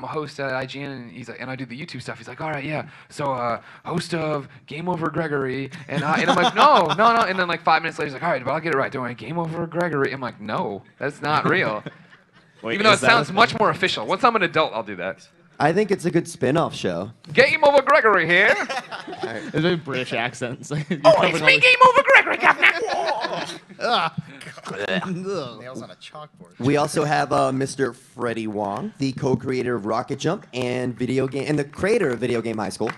I'm a host at IGN, and he's like, and I do the YouTube stuff. He's like, all right, yeah. So host of Game Over Gregory, and I'm like, no. And then like 5 minutes later, he's like, all right, but I'll get it right. Don't worry, Game Over Gregory. I'm like, no, that's not real. Wait, even though it sounds much more official. Once I'm an adult, I'll do that. I think it's a good spin-off show. Game Over Gregory here. There's a British accent. Oh, it's me, Game Over Gregory, governor. Nails on a chalkboard. We also have Mr. Freddie Wong, the co-creator of Rocket Jump and the creator of Video Game High School.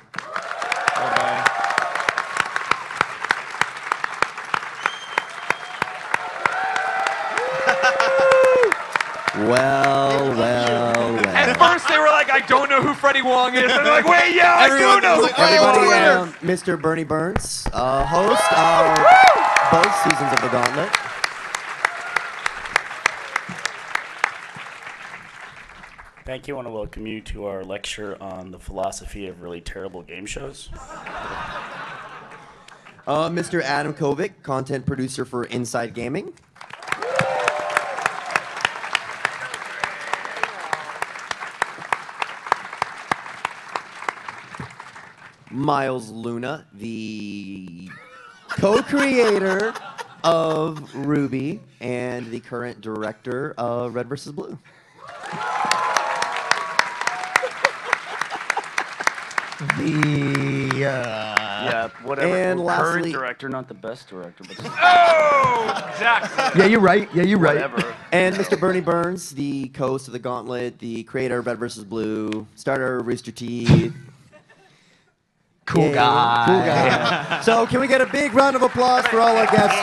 Well. At first, they were like, I don't know who Freddie Wong is. And they're like, wait, yeah, I do know who Freddie Wong is. Mr. Bernie Burns, host of both seasons of the Gauntlet. Thank you. I want to welcome you to our lecture on the philosophy of really terrible game shows. Mr. Adam Kovic, content producer for Inside Gaming. Miles Luna, the co-creator of Ruby and the current director of Red vs. Blue. Yeah, whatever. And current lastly- director, not the best director, but Oh, exactly. Yeah, you're right. whatever. And Mr. Bernie Burns, the co-host of The Gauntlet, the creator of Red vs. Blue, starter of Rooster Teeth. Cool guy. Cool guy. So can we get a big round of applause for all our guests?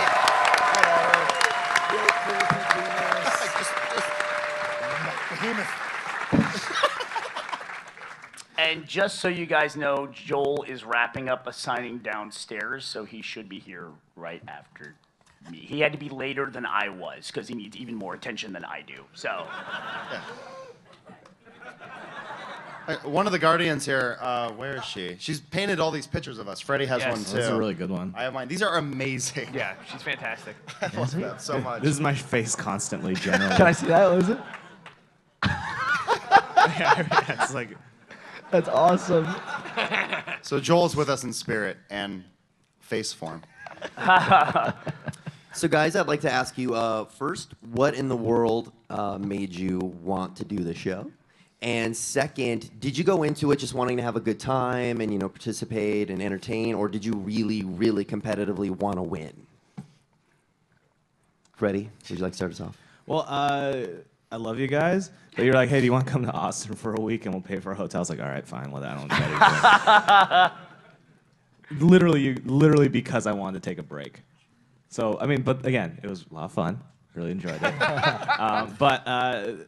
And just so you guys know, Joel is wrapping up a signing downstairs, so he should be here right after me. He had to be later than I was, because he needs even more attention than I do, so. One of the Guardians here, where is she? She's painted all these pictures of us. Freddie has one too. That's a really good one. I have mine. These are amazing. Yeah, she's fantastic. I love them so much. This is my face constantly, generally. Can I see that? What is it? Yeah, it's like... That's awesome. So Joel's with us in spirit and face form. So guys, I'd like to ask you first, what in the world made you want to do the show? And second, did you go into it just wanting to have a good time and participate and entertain, or did you really, really competitively want to win? Freddie, would you like to start us off? Well, I love you guys, but you're like, hey, do you want to come to Austin for a week and we'll pay for a hotel? I was like, all right, fine. Well, I don't literally because I wanted to take a break. So, I mean, but again, it was a lot of fun. Really enjoyed it. And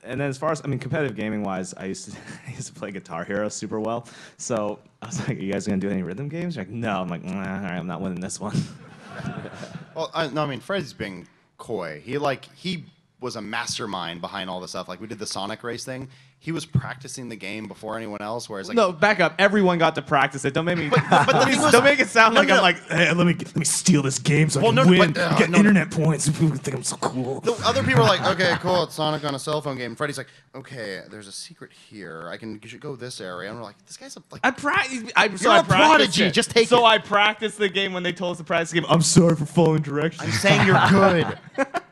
then as far as, competitive gaming wise, I used to play Guitar Hero super well. So I was like, are you guys gonna do any rhythm games? They're like, no. I'm like, all right, I'm not winning this one. Well, Freddie's being coy. He was a mastermind behind all this stuff. Like we did the Sonic race thing. He was practicing the game before anyone else. Whereas like no, back up. Everyone got to practice it. Don't make me. But don't make it sound like I'm like, hey, let me steal this game so I can win. Get internet points. People think I'm so cool. The other people are like, okay, cool, it's Sonic on a cell phone game. Freddie's like, okay, there's a secret here. You should go this area. And we're like, this guy's like. You're a prodigy. Just take it. So I practiced the game when they told us to practice the game. I'm sorry for following directions. I'm saying you're good.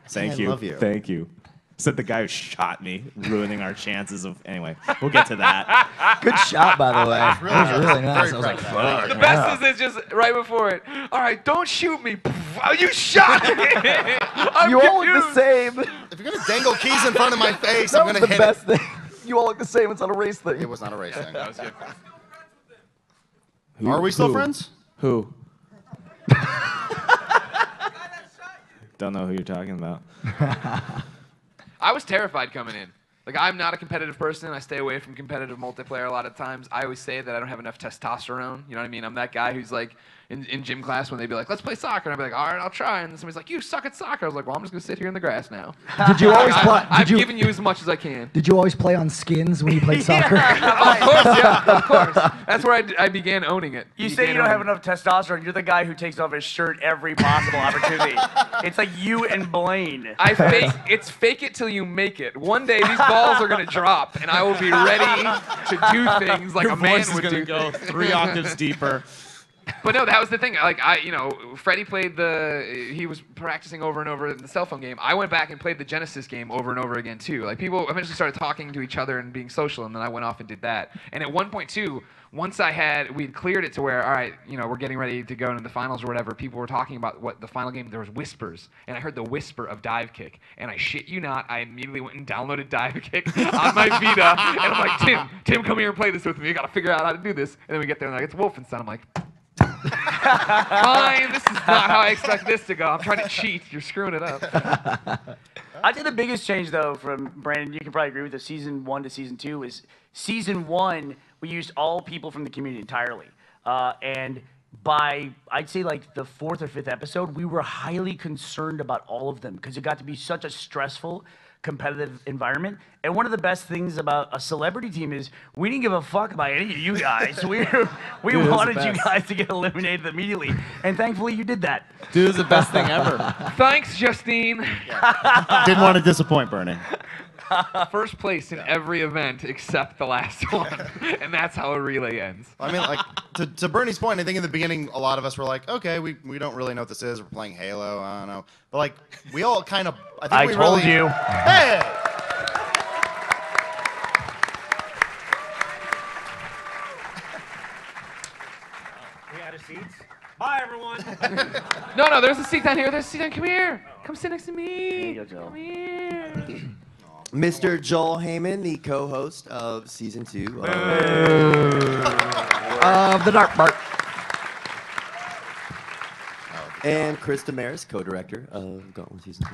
Thank I you. love you. Thank you. Said the guy who shot me, ruining our chances of. Anyway, we'll get to that. Good shot, by the way. That was really nice. I was like, fuck. The best is it's just right before it. All right, don't shoot me. Oh, you shot me. You all look the same. If you're gonna dangle keys in front of my face, That I'm was gonna the hit best thing. You all look the same. It's not a race thing. It was not a race thing. That was good. Are we still friends? Who? Don't know who you're talking about. I was terrified coming in. Like, I'm not a competitive person. I stay away from competitive multiplayer a lot of times. I always say that I don't have enough testosterone. You know what I mean? I'm that guy who's like, in gym class when they'd be like, let's play soccer. And I'd be like, all right, I'll try. And then somebody's like, you suck at soccer. I was like, well, I'm just going to sit here in the grass now. Did you always play? I've given you as much as I can. Did you always play on skins when you played soccer? Of course, yeah, of course. That's where I began owning it. You say you don't have enough testosterone. You're the guy who takes off his shirt every possible opportunity. It's like you and Blaine. It's fake it till you make it. One day these balls are gonna drop, and I will be ready to do things like Your a man voice is would gonna do. go 3 octaves deeper. But no, that was the thing. Like Freddie played he was practicing over and over in the cell phone game. I went back and played the Genesis game over and over again too. Like people eventually started talking to each other and being social, and then I went off and did that. And at one point too, once we'd cleared it to where, all right, we're getting ready to go into the finals or whatever, people were talking about what the final game, there was whispers, and I heard the whisper of dive kick, and I shit you not, I immediately went and downloaded dive kick on my Vita, and I'm like, Tim, come here and play this with me, you gotta figure out how to do this. And then we get there and like, it's Wolfenstein. I'm like, fine, this is not how I expect this to go. I'm trying to cheat, you're screwing it up. I'd say the biggest change, though, from Brandon, you can probably agree with this, season 1 to season 2, is season 1, we used all people from the community entirely. And by, I'd say, like the 4th or 5th episode, we were highly concerned about all of them because it got to be such a stressful, competitive environment. And one of the best things about a celebrity team is we didn't give a fuck about any of you guys. We wanted you guys to get eliminated immediately. And thankfully, you did that. Dude, it's the best thing ever. Thanks, Justine. Didn't want to disappoint Bernie. First place in every event except the last one, and that's how a relay ends. I mean, like, to Bernie's point, I think in the beginning, a lot of us were like, okay, we don't really know what this is. We're playing Halo, I don't know. But, like, we all kind of, I think we told really... you. Hey! We out of seats? Bye, everyone. No, there's a seat down here. There's a seat down. Come here. Come sit next to me. you go, Joel. Come here. Mr. Joel Heyman, the co-host of season 2 Of the Dark Part. and Chris Damaris, co-director of Gauntlet season 2.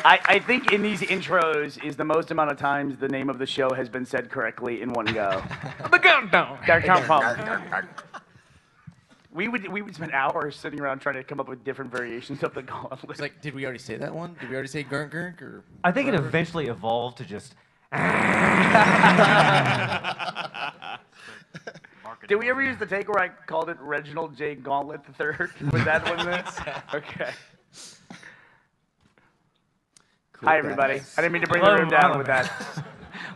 I think in these intros is the most amount of times the name of the show has been said correctly in one go. The countdown. We would spend hours sitting around trying to come up with different variations of the Gauntlet. It's like, did we already say that one? Did we already say gurk gurk or? I think it eventually evolved to just. Did we ever use the take where I called it Reginald J. Gauntlet III? Was that one there? Okay. Cool, Hi, everybody. guys. I didn't mean to bring the room down with that.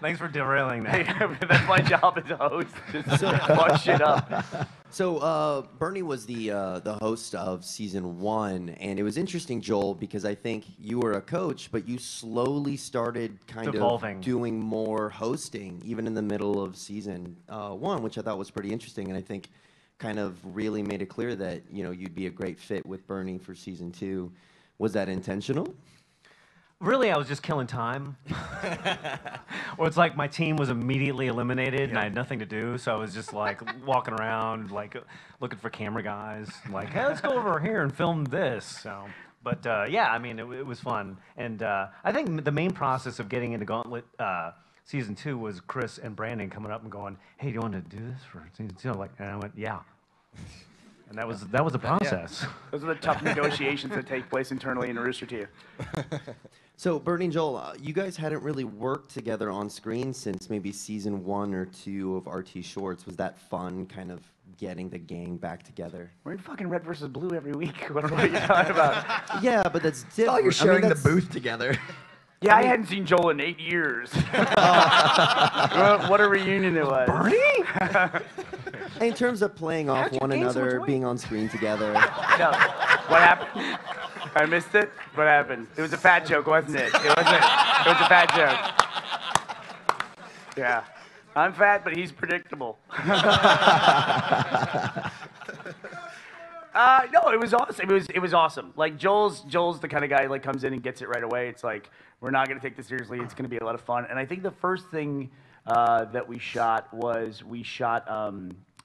Thanks for derailing that. That's my job as a host, just fuck shit up. So Bernie was the host of season 1, and it was interesting, Joel, because I think you were a coach, but you slowly started kind Devolving. of doing more hosting, even in the middle of season 1, which I thought was pretty interesting, and I think kind of really made it clear that you'd be a great fit with Bernie for season 2. Was that intentional? Really, I was just killing time. Or it's like my team was immediately eliminated and I had nothing to do, so I was just like walking around, like looking for camera guys, like, hey, let's go over here and film this. So, but yeah, I mean, it was fun, and I think the main process of getting into Gauntlet season 2 was Chris and Brandon coming up and going, hey, do you want to do this for season 2? Like, and I went, yeah. And that was the process. Those are the tough negotiations that take place internally in Rooster Teeth. So Bernie and Joel, you guys hadn't really worked together on screen since maybe season 1 or 2 of RT Shorts. Was that fun, kind of getting the gang back together? We're in fucking Red versus Blue every week. What are you talking about? Yeah, but that's different. Oh, you're sharing the that's- booth together. Yeah, I hadn't seen Joel in 8 years. What a reunion it was. Bernie? In terms of playing off How'd you one gain so much another, weight? being on screen together. No. What happened? I missed it. What happened? It was a fat joke, wasn't it? It was a fat joke. Yeah. I'm fat, but he's predictable. No, it was awesome. It was awesome. Like Joel's the kind of guy like comes in and gets it right away. It's like we're not gonna take this seriously. It's gonna be a lot of fun. And I think the first thing that we shot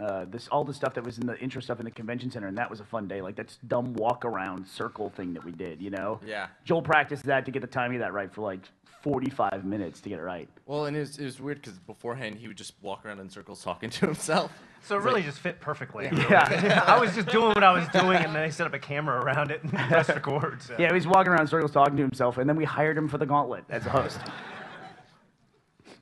all the stuff that was in the intro stuff in the convention center, and that was a fun day. Like that's dumb walk around circle thing that we did, you know? Yeah. Joel practiced that to get the timing of that right for like 45 minutes to get it right. Well, and it was weird because beforehand he would just walk around in circles talking to himself. So it really just fit perfectly. Yeah. I was just doing what I was doing, and then they set up a camera around it and pressed record. So. Yeah, he was walking around in circles talking to himself, and then we hired him for the Gauntlet as a host.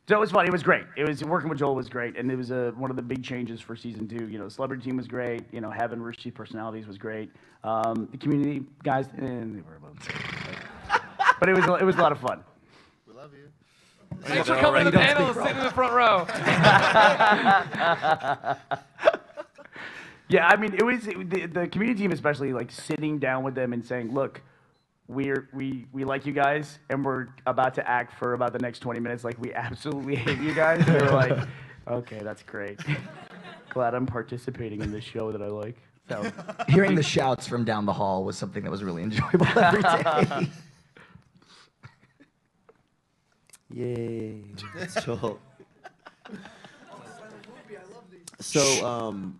So it was fun. It was great. It was working with Joel was great, and it was one of the big changes for season 2. You know, the celebrity team was great. You know, having Rooster Teeth personalities was great. The community guys, they were about, but it was a lot of fun. We love you. Thanks for coming to the panel and sitting in the front row. Yeah, I mean, it was the community team, especially like sitting down with them and saying, "Look, we like you guys, and we're about to act for about the next 20 minutes like we absolutely hate you guys." They were like, "Okay, that's great. Glad I'm participating in this show that I like." So Hearing the shouts from down the hall was something that was really enjoyable every day. Yay. That's Joel. So,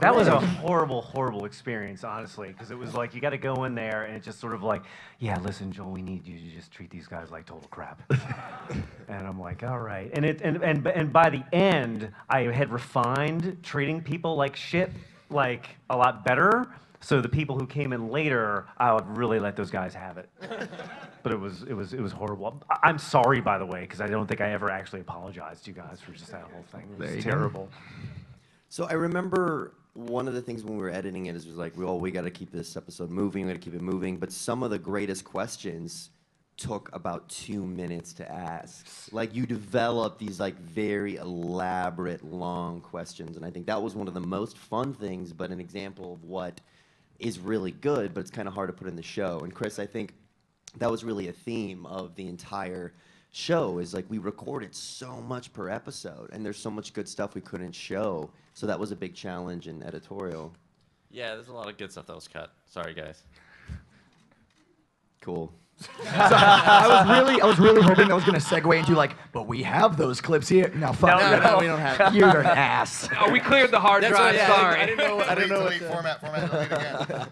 That was a horrible, horrible experience, honestly, because it was like you got to go in there and it's just sort of like, yeah, listen, Joel, we need you to just treat these guys like total crap. And I'm like, all right. And by the end, I had refined treating people like shit, like a lot better. So the people who came in later, I would really let those guys have it. But it was horrible. I'm sorry, by the way, because I don't think I ever actually apologized to you guys for just that whole thing. It was terrible. So I remember one of the things when we were editing it is was like, well, we got to keep this episode moving. We got to keep it moving. But some of the greatest questions took about 2 minutes to ask. Like you develop these like very elaborate, long questions, and I think that was one of the most fun things. But an example of what is really good, but it's kind of hard to put in the show. And Chris, I think that was really a theme of the entire show is like we recorded so much per episode and there's so much good stuff we couldn't show, so that was a big challenge in editorial. Yeah, there's a lot of good stuff that was cut. Sorry, guys. Cool. I was really hoping that was gonna segue into like, but we have those clips here. No, fuck. No, we don't have. You're an ass. Oh, we cleared the hard drive. Sorry. I didn't know. I didn't know. Delete, format, delete again.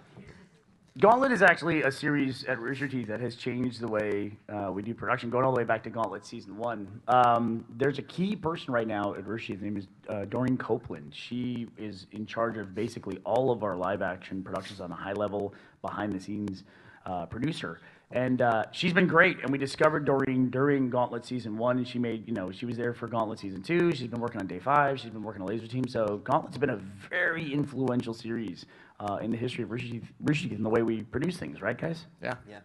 Gauntlet is actually a series at Rooster Teeth that has changed the way we do production, going all the way back to Gauntlet Season 1. There's a key person right now at Rooster Teeth. His name is Doreen Copeland. She is in charge of basically all of our live-action productions on a high level, behind-the-scenes producer. And she's been great, and we discovered Doreen during Gauntlet Season 1, and she made, she was there for Gauntlet Season 2, she's been working on Day 5, she's been working on Laser Team, so Gauntlet's been a very influential series in the history of Rooster Teeth and the way we produce things, right, guys? Yeah. Yeah.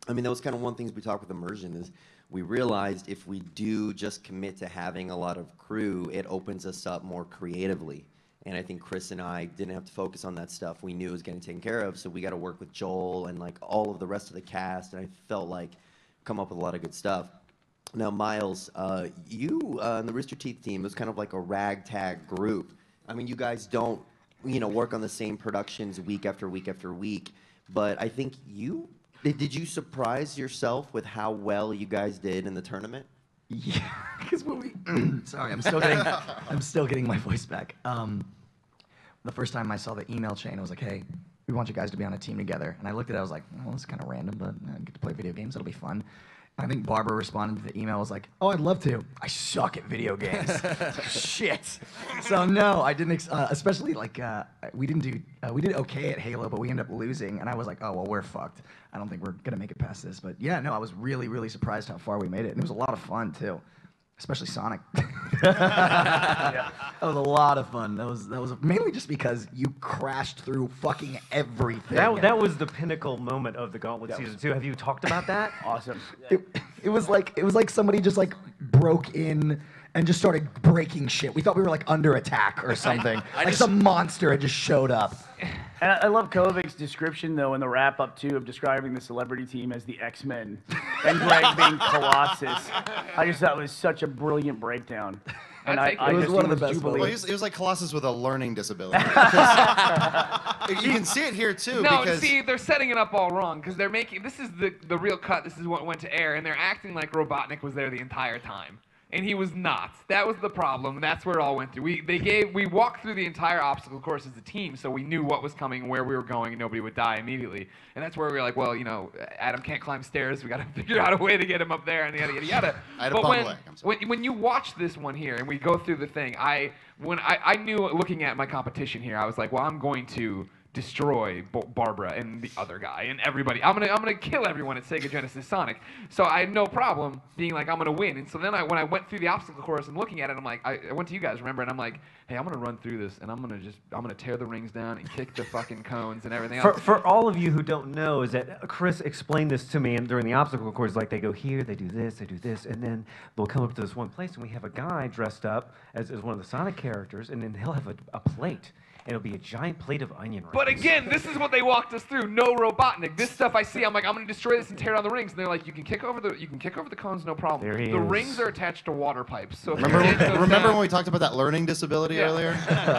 I mean, that was kind of one thing we talked with Immersion is we realized if we do just commit to having a lot of crew, it opens us up more creatively. And I think Chris and I didn't have to focus on that stuff we knew it was getting taken care of, so we got to work with Joel and like all of the rest of the cast, and I felt like come up with a lot of good stuff. Now, Miles, you and the Rooster Teeth team was kind of like a ragtag group. I mean, you guys don't, work on the same productions week after week after week, but I think did you surprise yourself with how well you guys did in the tournament? Yeah, because when we sorry, I'm still getting my voice back. The first time I saw the email chain, I was like, hey, we want you guys to be on a team together. And I looked at it, I was like, well, this is kind of random, but I get to play video games, it'll be fun. And I think Barbara responded to the email, was like, oh, I'd love to. I suck at video games. Shit. So no, I didn't, especially like, we did okay at Halo, but we ended up losing. And I was like, oh, well, we're fucked. I don't think we're gonna make it past this. But yeah, no, I was really, really surprised how far we made it. And it was a lot of fun too. Especially Sonic. That was a lot of fun. That was mainly just because you crashed through fucking everything. That was the pinnacle moment of the Gauntlet Season 2. Have you talked about that? Awesome. It was like somebody just like broke in and just started breaking shit. We thought we were like under attack or something. Some monster had just showed up. And I love Kovic's description, though, in the wrap-up, too, of describing the celebrity team as the X-Men and Greg being Colossus. I just thought it was such a brilliant breakdown. And it was one of the best. Well, it was like Colossus with a learning disability. You can see it here, too. No, because see, they're setting it up all wrong, because they're making, this is the real cut, this is what went to air, and they're acting like Robotnik was there the entire time. And he was not. That was the problem, and that's where it all went through. We walked through the entire obstacle course as a team, so we knew what was coming, where we were going, and nobody would die immediately. And that's where we were like, well, Adam can't climb stairs. We got to figure out a way to get him up there, and yada yada yada. I had a but bum leg. I'm sorry. when you watch this one here, and we go through the thing, I knew looking at my competition here, I was like, well, I'm going to destroy Barbara and the other guy and everybody. I'm gonna kill everyone at Sega Genesis Sonic. So I had no problem being like, I'm gonna win. And so then when I went through the obstacle course and looking at it, I'm like, I went to you guys, remember? And I'm like, hey, I'm gonna run through this and I'm gonna tear the rings down and kick the fucking cones and everything else. For all of you who don't know, is that Chris explained this to me and during the obstacle course, like they go here, they do this, and then they'll come up to this one place and we have a guy dressed up as one of the Sonic characters, and then he'll have a plate. And it'll be a giant plate of onion rings. But again, this is what they walked us through. No Robotnik. This stuff I see, I'm like, I'm gonna destroy this and tear down the rings. And they're like, you can kick over the cones, no problem. There he the is. rings are attached to water pipes. So if Remember when we talked about that learning disability earlier?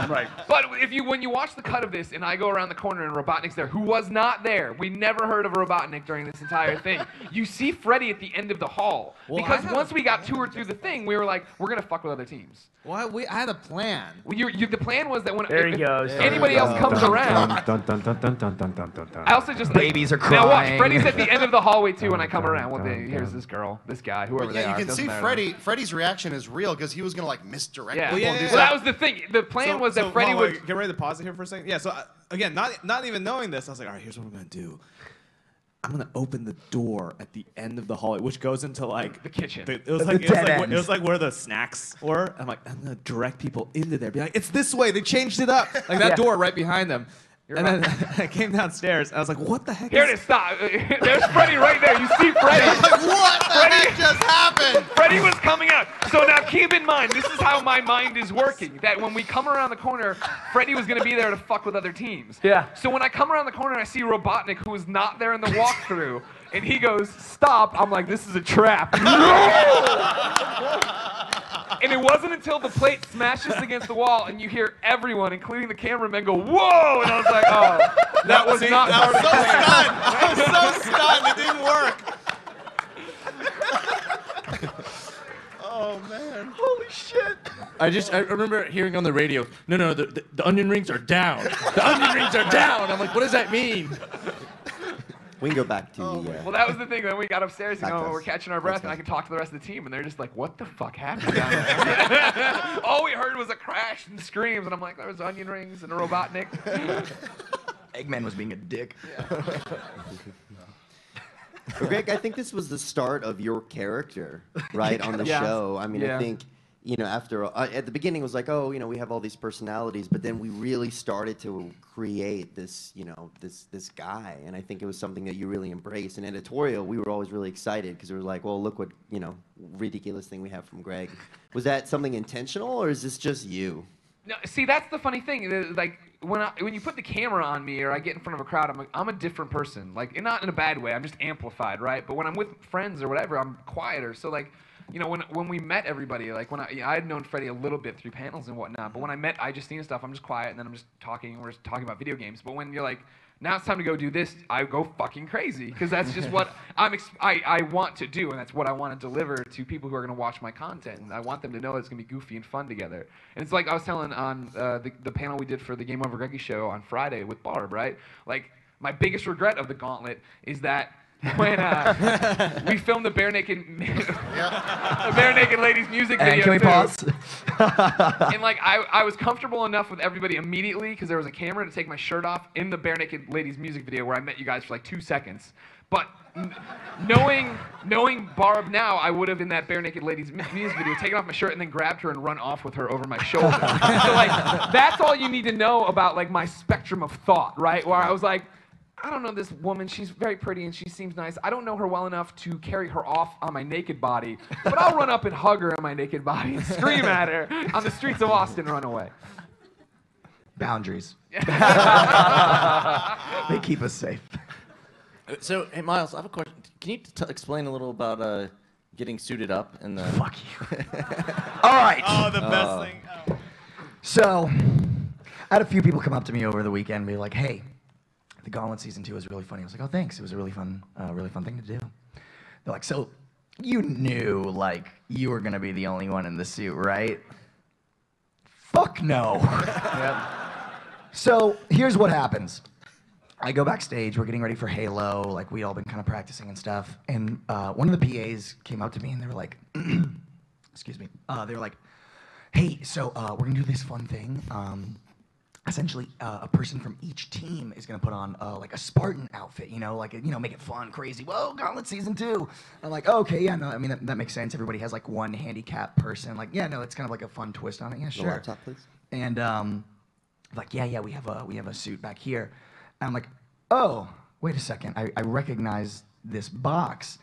Right. But when you watch the cut of this, and I go around the corner and Robotnik's there, who was not there. We never heard of Robotnik during this entire thing. You see Freddy at the end of the hall. Well, because once we got toured through the thing, we were like, we're gonna fuck with other teams. Well, I had a plan. Well, the plan was that when There he goes. anybody else comes around, Dun, dun, dun, dun, dun, dun, dun, dun, dun. I also just Babies are Now watch, crying. Freddy's at the end of the hallway too when I come Dun, around. Well, dun, here's dun. this girl, this guy, whoever they Yeah, are. you can doesn't see matter. Freddy's reaction is real because he was gonna like misdirect Yeah. people Well, and do yeah, that stuff. was the thing. The plan was that Freddy would. Get ready to pause it here for a second. Yeah, so again, not even knowing this, I was like, all right, here's what I'm gonna do. I'm gonna open the door at the end of the hallway, which goes into like The kitchen. It was The like dead it end. was like where the snacks were. I'm like, I'm gonna direct people into there. Be like, it's this way. They changed it up. Like that door right behind them. And then I came downstairs. And I was like, what the heck? Here it is. Stop. There's Freddy right there. You see Freddy. What the heck just happened? Freddy was coming out. So now keep in mind, this is how my mind is working. That when we come around the corner, Freddy was going to be there to fuck with other teams. Yeah. So when I come around the corner and I see Robotnik, who is not there in the walkthrough, and he goes, stop, I'm like, this is a trap. And it wasn't until the plate smashes against the wall and you hear everyone, including the cameramen, go, whoa! And I was like, oh, that was not part of the plan. I was so stunned. It didn't work. Oh man. Holy shit. I remember hearing on the radio, no, the onion rings are down. The onion rings are down. I'm like, what does that mean? We can go back to the. Well, that was the thing. Then we got upstairs and Back to us. we're catching our breath, and I could talk to the rest of the team, and they're just like, "What the fuck happened down there?" All we heard was a crash and screams, and I'm like, "There was onion rings and a Robotnik." Eggman was being a dick. But Greg, I think this was the start of your character, right, on the Yeah. show. I mean, Yeah. I think, after at the beginning it was like, oh, we have all these personalities, but then we really started to create this, this guy, and I think it was something that you really embraced. In editorial, we were always really excited because it was like, well, look what, ridiculous thing we have from Greg. Was that something intentional, or is this just you? No, see, that's the funny thing. Like when you put the camera on me or I get in front of a crowd, I'm a different person. Like, and not in a bad way. I'm just amplified, right? But when I'm with friends or whatever, I'm quieter. So like, when we met everybody, like when I had known Freddie a little bit through panels and whatnot. But when I met I Just Seen stuff, I'm just quiet and then I'm just talking. And we're just talking about video games. But when you're like, now it's time to go do this, I go fucking crazy because that's just what I want to do, and that's what I want to deliver to people who are going to watch my content. And I want them to know it's going to be goofy and fun together. And it's like I was telling on the panel we did for the Game Over Greggy show on Friday with Barb, right? Like, my biggest regret of the Gauntlet is that when we filmed the Bare Naked Ladies music video. And can we too. pause? And like I was comfortable enough with everybody immediately because there was a camera to take my shirt off in the Bare Naked Ladies music video where I met you guys for like 2 seconds. But knowing Barb now, I would have in that Bare Naked Ladies music video taken off my shirt and then grabbed her and run off with her over my shoulder. So like that's all you need to know about like my spectrum of thought, right? Where I was like, I don't know this woman. She's very pretty and she seems nice. I don't know her well enough to carry her off on my naked body, but I'll run up and hug her on my naked body and scream at her on the streets of Austin and run away. Boundaries. They keep us safe. So, hey, Miles, I have a question. Can you explain a little about getting suited up and the? Fuck you. All right. Oh, the best thing. Oh. So, I had a few people come up to me over the weekend and be like, "Hey, the Gauntlet season 2 was really funny." I was like, "Oh, thanks. It was a really fun thing to do." They're like, "So, you knew like you were gonna be the only one in the suit, right? Fuck no. So here's what happens. I go backstage, we're getting ready for Halo, like we all been kind of practicing and stuff, and one of the PAs came up to me and they were like, excuse me, they were like, hey, so we're gonna do this fun thing. Essentially, a person from each team is gonna put on like a Spartan outfit, like make it fun, crazy. Whoa, Gauntlet season 2. I'm like, oh, okay, yeah, no, I mean that makes sense. Everybody has like one handicapped person. Like, yeah, no, it's kind of like a fun twist on it. Yeah, sure. The laptop, please. And like, yeah, we have a suit back here. And I'm like, oh, wait a second, I recognize this box.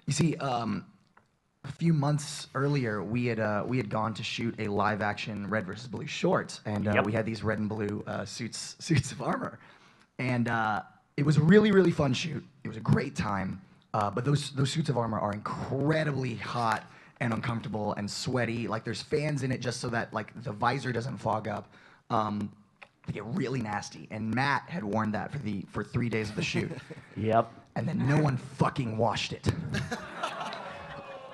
You see, a few months earlier, we had gone to shoot a live-action Red versus Blue short, and we had these red and blue suits of armor, and it was a really, really fun shoot. It was a great time, but those suits of armor are incredibly hot and uncomfortable and sweaty. Like there's fans in it just so that like the visor doesn't fog up. They get really nasty, and Matt had worn that for 3 days of the shoot. Yep. And then no one fucking washed it.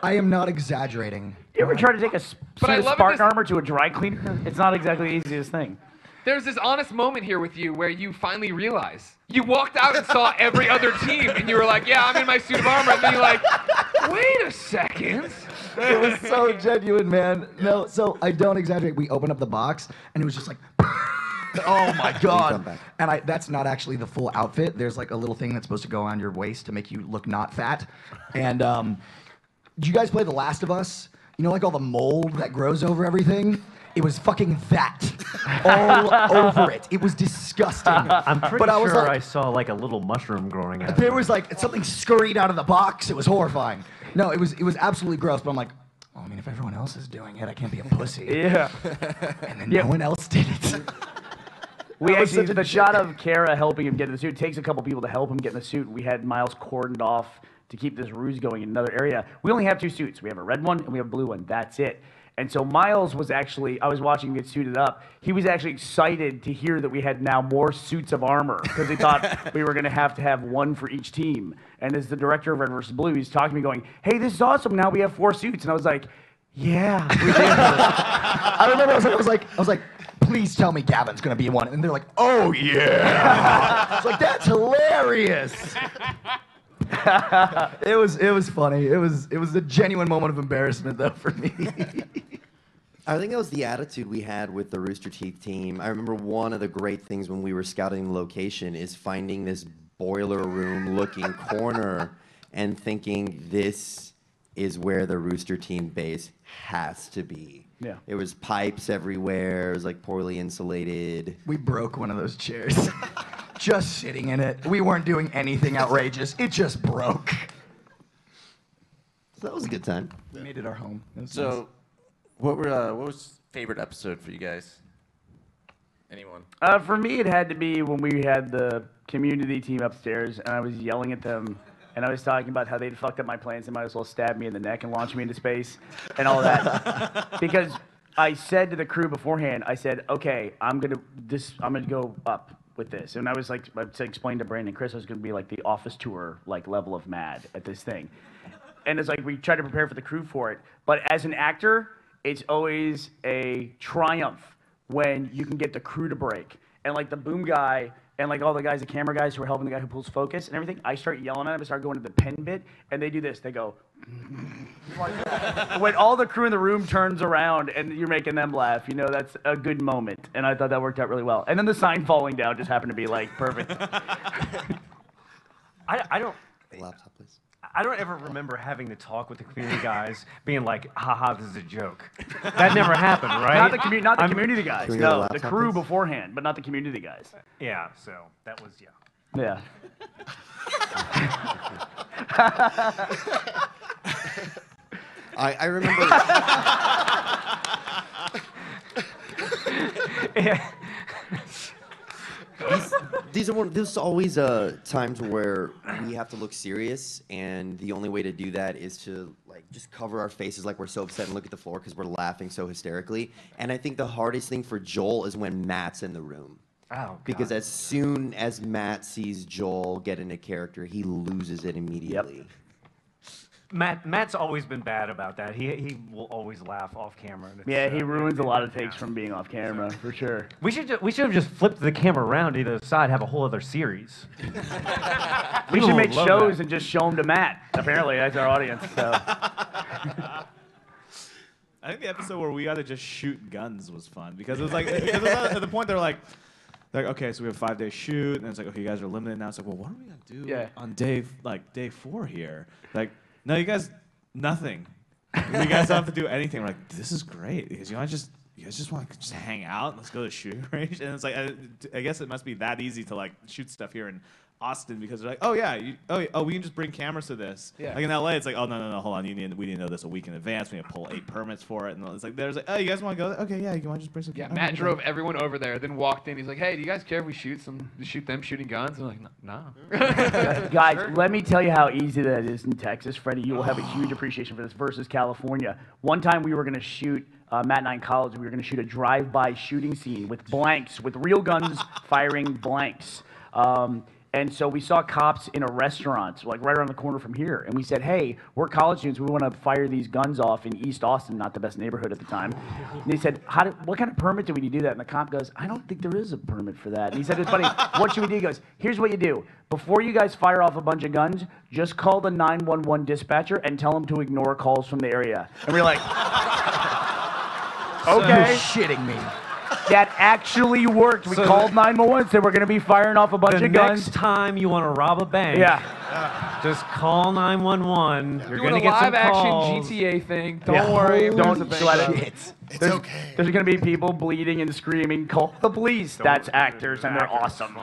I am not exaggerating. You ever try to take a suit I of love it Spartan 'cause- armor to a dry cleaner? It's not exactly the easiest thing. There's this honest moment here with you where you finally realize. You walked out and saw every other team, and you were like, yeah, I'm in my suit of armor. And then you're like, wait a second. It was so genuine, man. No, so I don't exaggerate. We opened up the box, and it was just like, oh my come God. back. And that's not actually the full outfit. There's like a little thing that's supposed to go on your waist to make you look not fat. And did you guys play The Last of Us? Like all the mold that grows over everything? It was fucking that. All over it. It was disgusting. I'm pretty But I was sure like, I saw like a little mushroom growing out. there was like something scurried out of the box. It was horrifying. No, it was absolutely gross. But I'm like, oh, I mean, if everyone else is doing it, I can't be a pussy. Yeah. And then no one else did it. We That was actually, such a the shot gem. of Kara helping him get in the suit, it takes a couple people to help him get in the suit. We had Miles cordoned off to keep this ruse going in another area. We only have 2 suits. We have a red one and we have a blue one. That's it. And so Miles was actually, I was watching him get suited up. He was actually excited to hear that we had now more suits of armor because he thought we were going to have one for each team. And as the director of Red vs. Blue, he's talking to me going, hey, this is awesome. Now we have 4 suits. And I was like, yeah, we did. I remember I was like, please tell me Gavin's gonna be in one. And they're like, oh yeah. It's like, that's hilarious. It was funny. It was a genuine moment of embarrassment though for me. I think that was the attitude we had with the Rooster Teeth team. I remember one of the great things when we were scouting the location is finding this boiler room looking corner and thinking this is where the Rooster Team base has to be. Yeah. It was pipes everywhere. It was like poorly insulated. We broke one of those chairs. Just sitting in it. We weren't doing anything outrageous. It just broke. So that was a good time. We made it our home. It was nice. So, what was favorite episode for you guys? Anyone? For me, it had to be when we had the community team upstairs, and I was yelling at them, and I was talking about how they'd fucked up my plans. They might as well stab me in the neck and launch me into space, and all that. Because I said to the crew beforehand, I said, okay, I'm gonna go up with this, and I was like, I explained to Brandon and Chris, I was gonna be like the office tour like level of mad at this thing, and it's like we tried to prepare for the crew for it. But as an actor, it's always a triumph when you can get the crew to break. And like the boom guy and like all the guys, the camera guys who are helping the guy who pulls focus and everything, I start yelling at them, I start going to the pen bit, and they do this. They go, when all the crew in the room turns around and you're making them laugh, that's a good moment. And I thought that worked out really well. And then the sign falling down just happened to be like perfect. I don't. Laptop, please. I don't ever remember having to talk with the community guys, being like, "Haha, this is a joke." That never happened, right? Not the community guys. Can we go to No, the laptop, crew please? beforehand, but not the community guys. Yeah. So that was Yeah. I remember. There's always times where we have to look serious, and the only way to do that is to like just cover our faces like we're so upset and look at the floor because we're laughing so hysterically. And I think the hardest thing for Joel is when Matt's in the room. Oh, God. Because as soon as Matt sees Joel get into character, he loses it immediately. Matt's always been bad about that. He will always laugh off camera. And Yeah, he ruins a lot of takes from being off camera, for sure. We should have just flipped the camera around to either side, have a whole other series. We should make love shows that. and just show them to Matt. Apparently, that's our audience. So. I think the episode where we got to just shoot guns was fun because it was like it was at the point they're like, okay, so we have a 5-day shoot, and it's like, okay, you guys are limited now. It's like, well, what are we gonna do on day 4 here? Like, no, you guys, nothing. You guys don't have to do anything. We're like, this is great because you guys just want to just hang out and let's go to the shooting range. And it's like, I guess it must be that easy to like shoot stuff here in Austin because they're like, oh yeah, we can just bring cameras to this. Yeah. Like in LA, it's like, oh no, hold on, we need to know this a week in advance. We need to pull 8 permits for it, and it's like, there's like, oh, you guys want to go there? Okay, yeah, you want to just bring some? Yeah, Matt drove everyone over there, then walked in. He's like, hey, do you guys care if we shoot them shooting guns? I'm like, no. Guys, let me tell you how easy that is in Texas. Freddie, you will have a huge appreciation for this versus California. One time we were going to shoot, Matt and I in college, we were going to shoot a drive-by shooting scene with blanks, with real guns firing blanks. And so we saw cops in a restaurant, like right around the corner from here. And we said, hey, we're college students. We want to fire these guns off in East Austin, not the best neighborhood at the time. And they said, what kind of permit do we need to do that? And the cop goes, I don't think there is a permit for that. And he said, it's funny, what should we do? He goes, here's what you do. Before you guys fire off a bunch of guns, just call the 911 dispatcher and tell them to ignore calls from the area. And we're like, okay. You're shitting me. That actually worked. We called 911, said we're going to be firing off a bunch of guns. Next time you want to rob a bank, just call 911. You're going to get some calls. Live action GTA thing. Don't worry. Don't sweat it. It's okay. There's going to be people bleeding and screaming, call the police. That's actors, and they're awesome.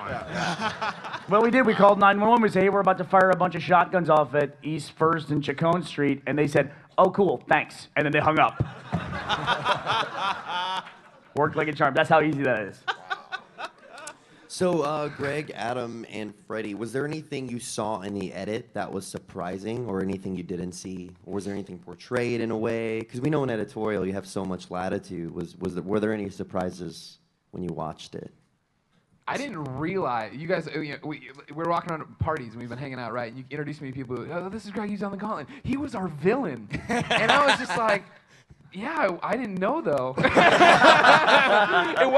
Well, we did. We called 911. We said, hey, we're about to fire a bunch of shotguns off at East 1st and Chacon Street. And they said, oh, cool, thanks. And then they hung up. Worked like a charm. That's how easy that is. So, Greg, Adam, and Freddie, was there anything you saw in the edit that was surprising, or anything you didn't see, or was there anything portrayed in a way? Because we know in editorial you have so much latitude. Were there any surprises when you watched it? I didn't realize you guys. We're walking around parties and we've been hanging out, right? And you introduced me to people. Oh, this is Greg. He's on the Gauntlet. He was our villain, and I was just like. Yeah, I didn't know though. It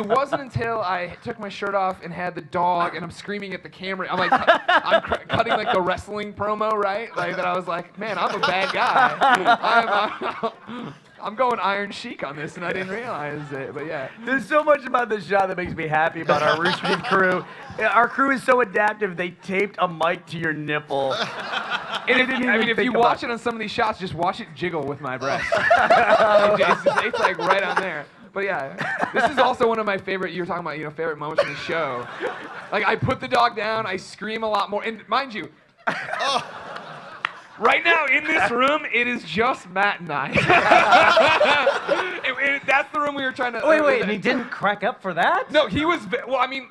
wasn't until I took my shirt off and had the dog and I'm screaming at the camera. I'm like, cutting like the wrestling promo, right? Like that. I was like, man, I'm a bad guy. I'm going Iron Sheik on this, and I didn't realize it. But yeah, there's so much about this shot that makes me happy about our Rooster Teeth crew. Our crew is so adaptive. They taped a mic to your nipple. And if you watch it on some of these shots, just watch it jiggle with my breast. It's like right on there. But yeah, this is also one of my favorite. You were talking about favorite moments in the show. Like I put the dog down, I scream a lot more, and mind you. Right now in this room, it is just Matt and I. That's the room we were trying to. Wait, and he didn't crack up for that? No, he was. Well, I mean,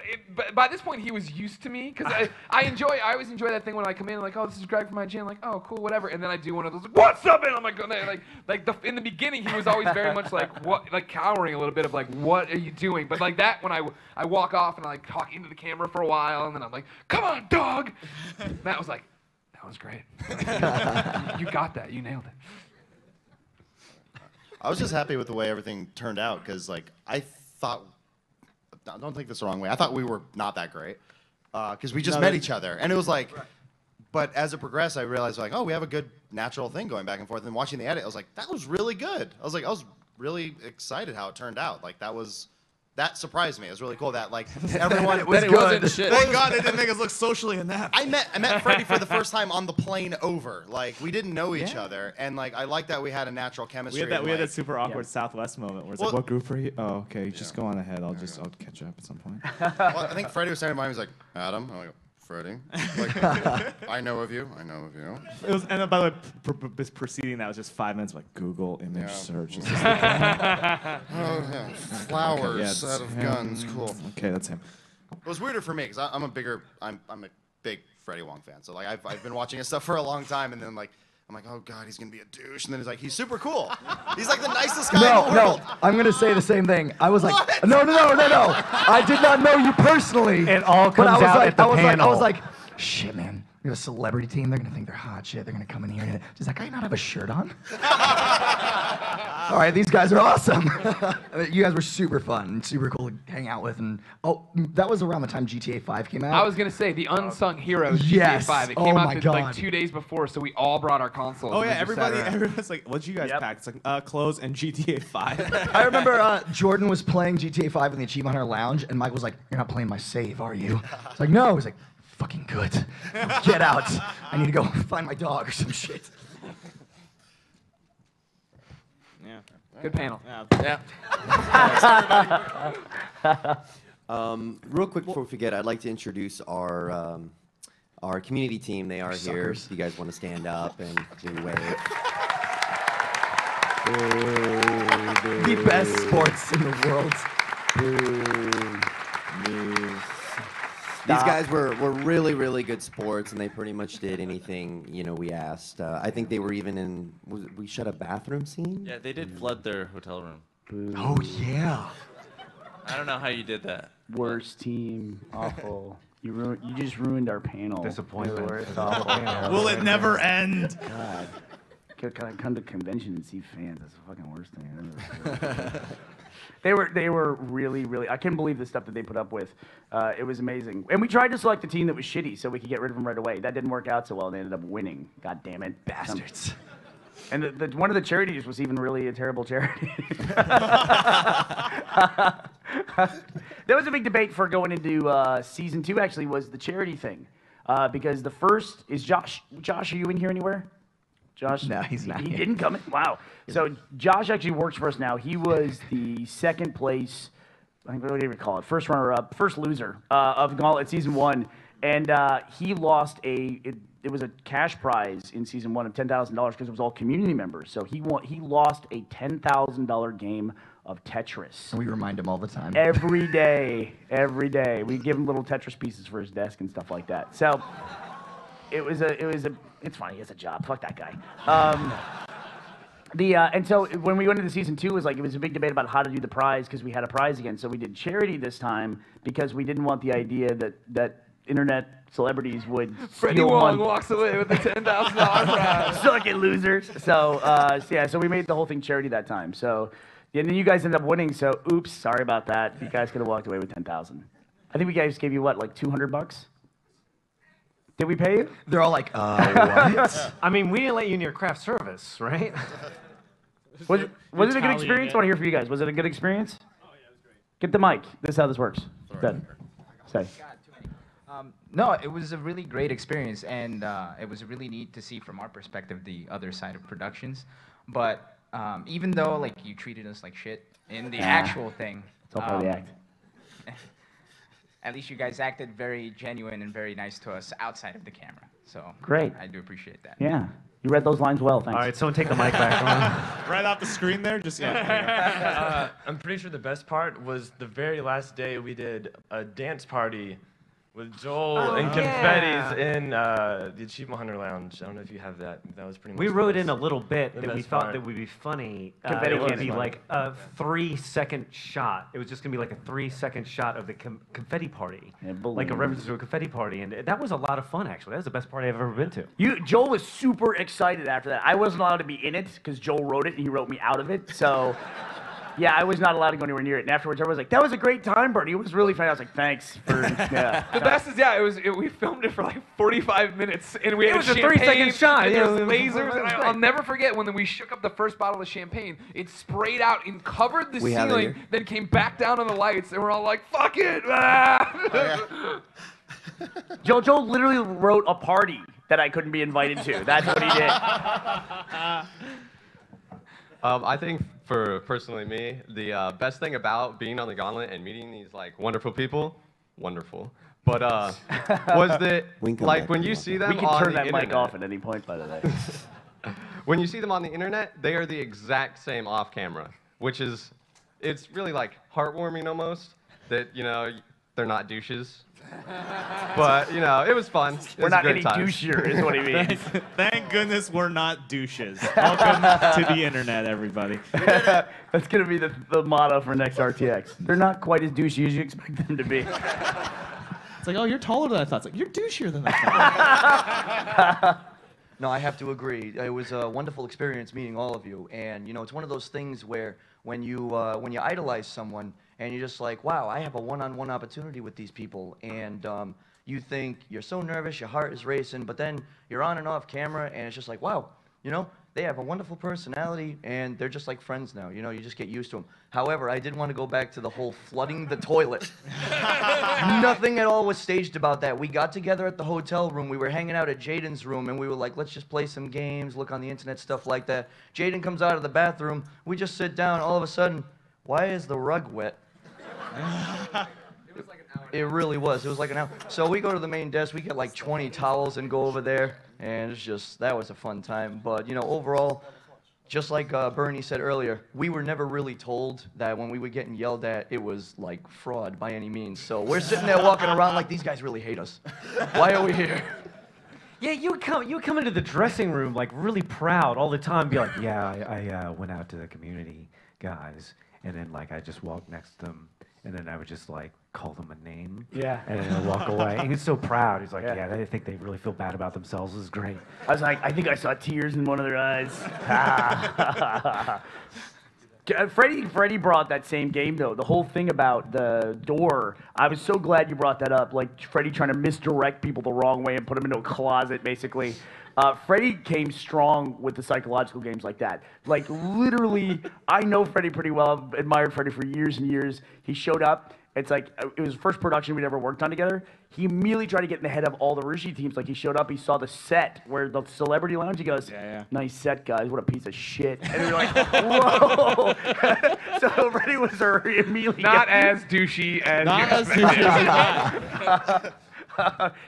by this point, he was used to me because I always enjoy that thing when I come in and like, oh, this is Greg from my gym, like, oh, cool, whatever, and then I do one of those, what's up, and I'm like, in the beginning, he was always very much like, what, like cowering a little bit of like, what are you doing? But like that, when I walk off and I like talk into the camera for a while, and then I'm like, come on, dog. Matt was like. That was great. You got that. You nailed it. I was just happy with the way everything turned out because, like, I thought, don't take this the wrong way, I thought we were not that great because we just met each other. And it was like, but as it progressed, I realized, like, oh, we have a good natural thing going back and forth. And watching the edit, I was like, that was really good. I was really excited how it turned out. Like, that surprised me. It was really cool that like everyone it was good. Thank God it didn't make us look socially inept. I met Freddie for the first time on the plane over. Like we didn't know each other, and like I like that we had a natural chemistry. We had that super awkward Southwest moment where it's like, what group are you? Oh, okay, just go on ahead. I'll catch up at some point. Well, I think Freddie was standing by me. He was like, Adam. I'm like, Freddie. Like, I know of you. It was, and by the way, preceding that was just 5 minutes of like Google image search. Oh yeah, flowers out of guns. Cool. Okay, that's him. It was weirder for me because I'm a big Freddie Wong fan. So like I've been watching his stuff for a long time, and then like I'm like, oh god, he's gonna be a douche, and then he's like, he's super cool. He's like the nicest guy in the world. No, I'm gonna say the same thing. I was like, no. I did not know you personally. It all comes out at the panel. I was like, shit, man. We have a celebrity team. They're gonna think they're hot shit. They're gonna come in here. Does that guy not have a shirt on? All right, these guys are awesome. You guys were super fun and super cool to hang out with. And that was around the time GTA 5 came out. I was gonna say the unsung heroes Yes. GTA 5. It Oh came my out God. like 2 days before, so we all brought our consoles. Oh and yeah, we just sat around. everyone's like, "What'd you guys pack?" It's like clothes and GTA 5. I remember Jordan was playing GTA 5 in the Achievement Hunter Lounge, and Mike was like, "You're not playing my save, are you?" It's like, "No." He's like, "Fucking good. Get out. I need to go find my dog or some shit." Yeah. Good panel. Yeah. Real quick before we forget, I'd like to introduce our community team. They are here. If you guys want to stand up and do a wave. The best sports in the world. These guys were really, really good sports, and they pretty much did anything we asked. I think they were even in. We shot a bathroom scene. Yeah, they did flood their hotel room. Oh yeah. I don't know how you did that. Worst team, awful. You just ruined our panel. Disappointment. It's awful. Will it never end? God. Can I come to convention and see fans? That's the fucking worst thing. They were really, really. I can't believe the stuff that they put up with. It was amazing. And we tried to select a team that was shitty so we could get rid of them right away. That didn't work out so well. They ended up winning. God damn it, Bastards. And one of the charities was even really a terrible charity. There was a big debate for going into season 2. Actually, was the charity thing, because the first is Josh. Josh, are you in here anywhere? Josh? No, he's not He here. didn't come in? Wow. So Josh actually works for us now. He was the second place, I think, what do you call it? First runner-up, first loser of Gauntlet Season 1. And he lost it was a cash prize in Season 1 of $10,000 because it was all community members. So he lost a $10,000 game of Tetris. And we remind him all the time. Every day. We give him little Tetris pieces for his desk and stuff like that. So it's funny. It's a job. Fuck that guy. And so when we went into season 2, it was a big debate about how to do the prize because we had a prize again. So we did charity this time because we didn't want the idea that internet celebrities would Freddie steal Wong money. walks away with a $10,000 prize. Suck it, losers. So we made the whole thing charity that time. So and then you guys ended up winning. So oops, sorry about that. You guys could have walked away with $10,000. I think we guys gave you what, like $200? Did we pay you? They're all like, what? I mean, we didn't let you near craft service, right? Was it a good experience? I want to hear from you guys. Was it a good experience? Oh, yeah, it was great. Get the mic. This is how this works. Good. Say. No, it was a really great experience, and it was really neat to see from our perspective the other side of productions. But even though you treated us like shit in the actual thing, It's all part of the act. at least you guys acted very genuine and very nice to us outside of the camera. So Great. I do appreciate that. Yeah. You read those lines well. Thanks. All right, someone take the mic back on. Right off the screen there, just I'm pretty sure the best part was the very last day we did a dance party with Joel and confettis in the Achievement Hunter Lounge. I don't know if you have that. That was pretty much We the wrote best- in a little bit the that we best thought part. that would be funny. Confetti It would cannon. be like a 3-second shot. It was just gonna be like a 3-second shot of the confetti party, Yeah, like a reference to a confetti party, and that was a lot of fun. Actually, that was the best party I've ever been to. Joel was super excited after that. I wasn't allowed to be in it because Joel wrote it and he wrote me out of it. So, yeah, I was not allowed to go anywhere near it. And afterwards, everyone was like, "That was a great time, Bernie. It was really fun." I was like, "Thanks for." Yeah. The best is, we filmed it for like 45 minutes, and we It had was a champagne, 3-second shot, and yeah, there was it was- lasers, it and was I'll great. never forget when we shook up the first bottle of champagne. It sprayed out and covered the We have it ceiling, here. then came back down on the lights, and we're all like, "Fuck it!" Ah! Joel literally wrote a party that I couldn't be invited to. That's what he did. I think for personally me, the best thing about being on the Gauntlet and meeting these wonderful people, wonderful. But was that We can come back when to you that. see them We can on turn the that internet, mic off at any point, by the way. when you see them on the internet, they are the exact same off camera, which is it's really heartwarming almost that they're not douches. But it was fun. It We're was a not great any time. douchier, is what he means. Thank goodness we're not douches. Welcome to the internet, everybody. That's gonna be the motto for next RTX. They're not quite as douchey as you expect them to be. It's like, oh, you're taller than I thought. It's like, you're douchier than I thought. No, I have to agree. It was a wonderful experience meeting all of you, and you know, it's one of those things where when you idolize someone and you're just like, wow, I have a one-on-one opportunity with these people, and you think you're so nervous, your heart is racing, but then you're on and off camera, and it's just like, wow, you know, they have a wonderful personality, and they're just like friends now. You know, you just get used to them. However, I did want to go back to the whole flooding the toilet. Nothing at all was staged about that. We got together at the hotel room. We were hanging out at Jaden's room, and we were like, let's just play some games, look on the internet, stuff like that. Jaden comes out of the bathroom. We just sit down. All of a sudden, why is the rug wet? It really was. It was like an hour. So we go to the main desk. We get like 20 towels and go over there. And it's just, that was a fun time. But, you know, overall, just like Bernie said earlier, we were never really told that when we were getting yelled at, it was like fraud by any means. So we're sitting there walking around like, these guys really hate us. Why are we here? Yeah, you would come into the dressing room like really proud all the time, be like, yeah, I went out to the community guys, and then like I just walked next to them, and then I would just like call them a name. Yeah. And then I'd walk away. And he's so proud. He's like, yeah, they think they really feel bad about themselves. This is great. I was like, I think I saw tears in one of their eyes. Freddie brought that same game though. The whole thing about the door. I was so glad you brought that up. Like Freddie trying to misdirect people the wrong way and put them into a closet, basically. Freddie came strong with the psychological games like that. Like literally, I know Freddie pretty well. I've admired Freddie for years and years. He showed up. It's like, it was the first production we'd ever worked on together. He immediately tried to get in the head of all the Rishi teams. Like, he showed up, he saw the set where the celebrity lounge, he goes, nice set, guys, what a piece of shit. And we were like, whoa. So Freddie was immediately Not as douchey as Not you as expected.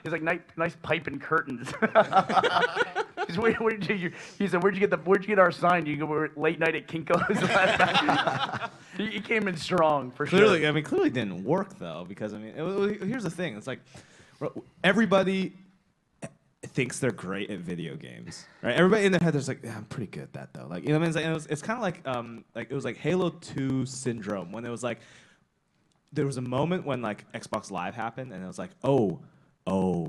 He's like, nice pipe and curtains. He said, where'd you get our sign? You go late night at Kinko's last night. He came in strong for Clearly, sure. I mean, clearly didn't work though, because I mean, here's the thing. It's like everybody thinks they're great at video games, right? Everybody in their head, there's like, yeah, I'm pretty good at that though. Like, you know what I mean? It's kind of like it was like Halo 2 syndrome when it was like there was a moment when like Xbox Live happened, and it was like, oh,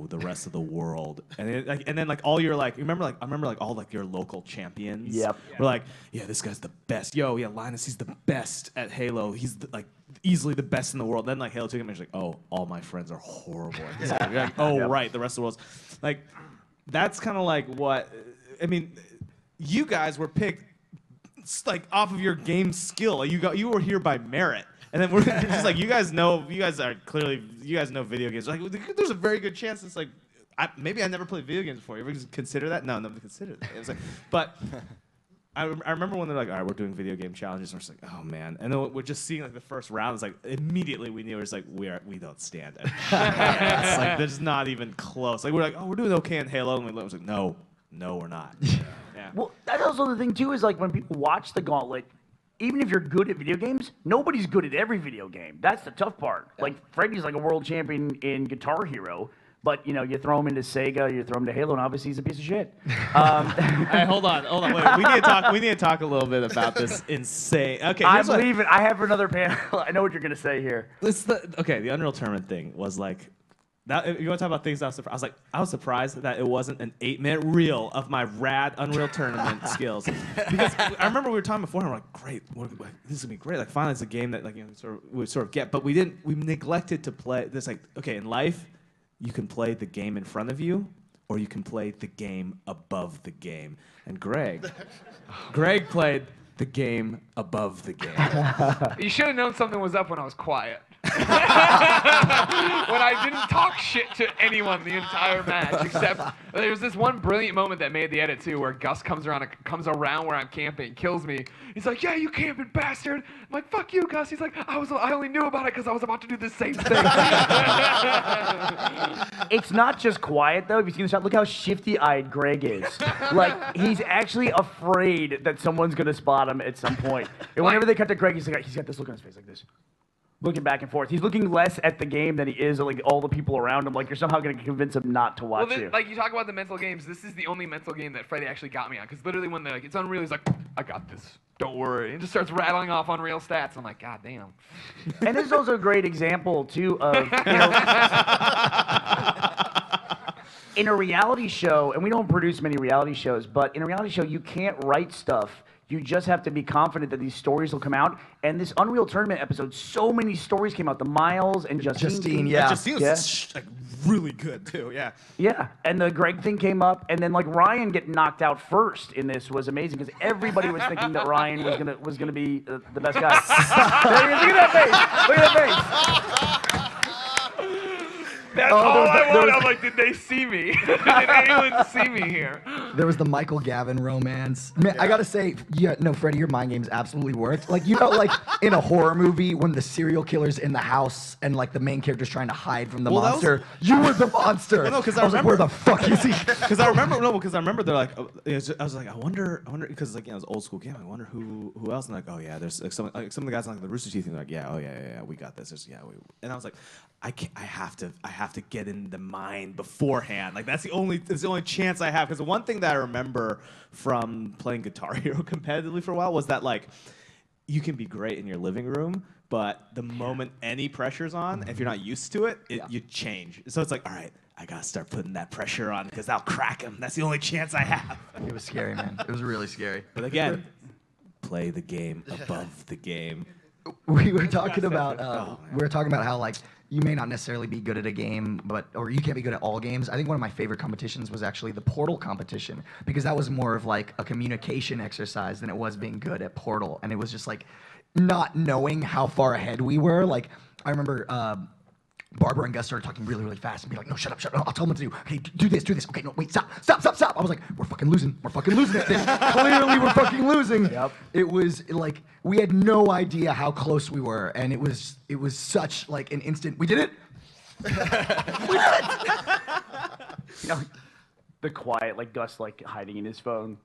the rest of the world, and then like all your like, I remember like all like your local champions. Yep. Were like, yeah, this guy's the best. Yo, yeah, Linus, he's the best at Halo. He's like easily the best in the world. Then like Halo 2 came, and like, oh, all my friends are horrible at this game. You're like, oh, right, the rest of the world's like, that's kind of like what I mean. You guys were picked like off of your game skill. Like, you were here by merit. And then we're just like, you guys know video games. Like, there's a very good chance it's like, maybe I never played video games before. You ever consider that? No, never considered that. It was like, but I remember when they're like, all right, we're doing video game challenges, and we're just like, oh man. And then we're just seeing like the first round. It's like immediately we knew it was like we don't stand it. It's like there's not even close. Like we're like, oh, we're doing okay in Halo, and we was like, no, we're not. Yeah. Well, that's also the thing too, is like when people watch the Gauntlet, even if you're good at video games, nobody's good at every video game. That's the tough part. Like Freddie's like a world champion in Guitar Hero, but you know, you throw him into Sega, you throw him to Halo, and obviously he's a piece of shit. Hey, hold on. Wait, we need to talk a little bit about this insane. Okay, I believe it. I have another panel. I know what you're gonna say here. The Unreal Tournament thing was like. That, you want to talk about things I was surprised that it wasn't an 8-minute reel of my rad Unreal Tournament skills. Because I remember we were talking before, and we're like, great, this is gonna be great. Like finally, it's a game that like we sort of get, but we neglected to play this. Like, okay, in life, you can play the game in front of you, or you can play the game above the game. And Greg played the game above the game. You should have known something was up when I was quiet. When I didn't talk shit to anyone the entire match, except there was this one brilliant moment that made the edit too, where Gus comes around where I'm camping, kills me. He's like, "Yeah, you camping bastard!" I'm like, "Fuck you, Gus." He's like, "I only knew about it because I was about to do the same thing." It's not just quiet though. If you see the shot, look how shifty-eyed Greg is. Like he's actually afraid that someone's gonna spot him at some point. And whenever they cut to Greg, he's got this look on his face like this. Looking back and forth. He's looking less at the game than he is at like all the people around him. Like you're somehow going to convince him not to watch you. Like you talk about the mental games, this is the only mental game that Freddie actually got me on. Because literally when they're like, it's Unreal, he's like, I got this. Don't worry. And just starts rattling off Unreal stats. I'm like, God damn. And this is also a great example, too, of, in a reality show, and we don't produce many reality shows, but in a reality show, you can't write stuff. You just have to be confident that these stories will come out. And this Unreal Tournament episode, so many stories came out. The Miles and Justine. Justine was like really good too. Yeah. Yeah, and the Greg thing came up, and then like Ryan getting knocked out first in this was amazing because everybody was thinking that Ryan was gonna be the best guy. There he is. Look at that face! Look at that face! That's all I want. I'm like, did they see me? Did anyone see me here? There was the Michael Gavin romance. Man, I gotta say, yeah, no, Freddie, your mind games absolutely worked. Like, like in a horror movie when the serial killer's in the house and like the main character's trying to hide from the monster. You were the monster. Well, no, because I was like, where the fuck is he? Because I remember they're like, I was like, I wonder, because like it was old school game. I wonder who else. And like, oh yeah, there's like some of the guys on like the Rooster Teeth thing. Like, yeah, oh yeah, we got this. And I was like, I have to get in the mind beforehand. Like that's the only chance I have. Because the one thing that I remember from playing Guitar Hero competitively for a while was that like you can be great in your living room, but the moment any pressure's on, if you're not used to it, you change. So it's like, all right, I gotta start putting that pressure on because I'll crack him. That's the only chance I have. It was scary, man. It was really scary. But again, play the game above the game. We were talking about how like you may not necessarily be good at a game, or you can't be good at all games. I think one of my favorite competitions was actually the Portal competition because that was more of like a communication exercise than it was being good at Portal, and it was just like not knowing how far ahead we were. Like I remember Barbara and Gus started talking really, really fast and be like, no, shut up. I'll tell them what to do. Okay, do this. Okay, no, wait, stop. I was like, we're fucking losing at this. Clearly, we're fucking losing. Yep. It was like, we had no idea how close we were. And it was such like an instant, we did it. We did it. You know, the quiet, like Gus, like hiding in his phone,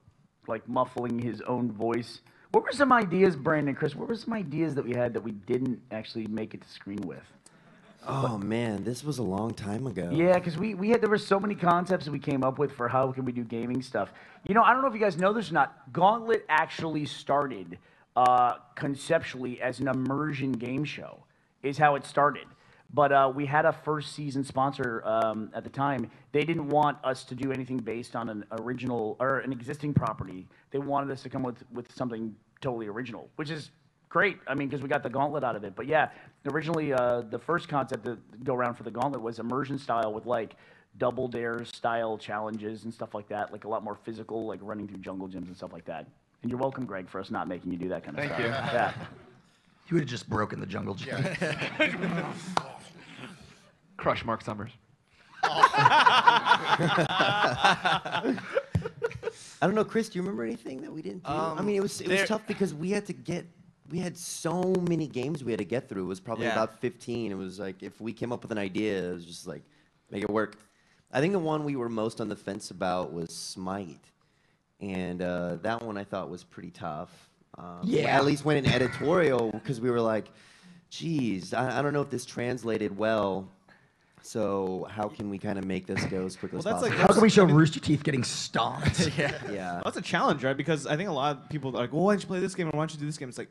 like muffling his own voice. What were some ideas, Brandon, Chris, what were some ideas that we had that we didn't actually make it to screen with? Oh man, this was a long time ago. Yeah, because there were so many concepts that we came up with for how can we do gaming stuff. You know, I don't know if you guys know this or not. Gauntlet actually started conceptually as an immersion game show, is how it started. But we had a first season sponsor at the time. They didn't want us to do anything based on an original or an existing property. They wanted us to come with something totally original, which is great. I mean, because we got the Gauntlet out of it. But yeah, originally the first concept to go around for the Gauntlet was immersion style with like double dare style challenges and stuff like that, like a lot more physical, like running through jungle gyms and stuff like that. And you're welcome, Greg, for us not making you do that kind of stuff. Thank you. Yeah. You would have just broken the jungle gym. Crush Mark Summers. I don't know, Chris, do you remember anything that we didn't do? I mean, it was tough because we had so many games we had to get through. It was probably about 15. It was like, if we came up with an idea, it was just like, make it work. I think the one we were most on the fence about was Smite. And that one I thought was pretty tough. At least went in editorial because we were like, geez, I don't know if this translated well. So how can we kind of make this go as quickly as possible? How can we show Rooster Teeth getting stomped? Yeah. Well, that's a challenge, right? Because I think a lot of people are like, well, why don't you play this game or why don't you do this game? It's like,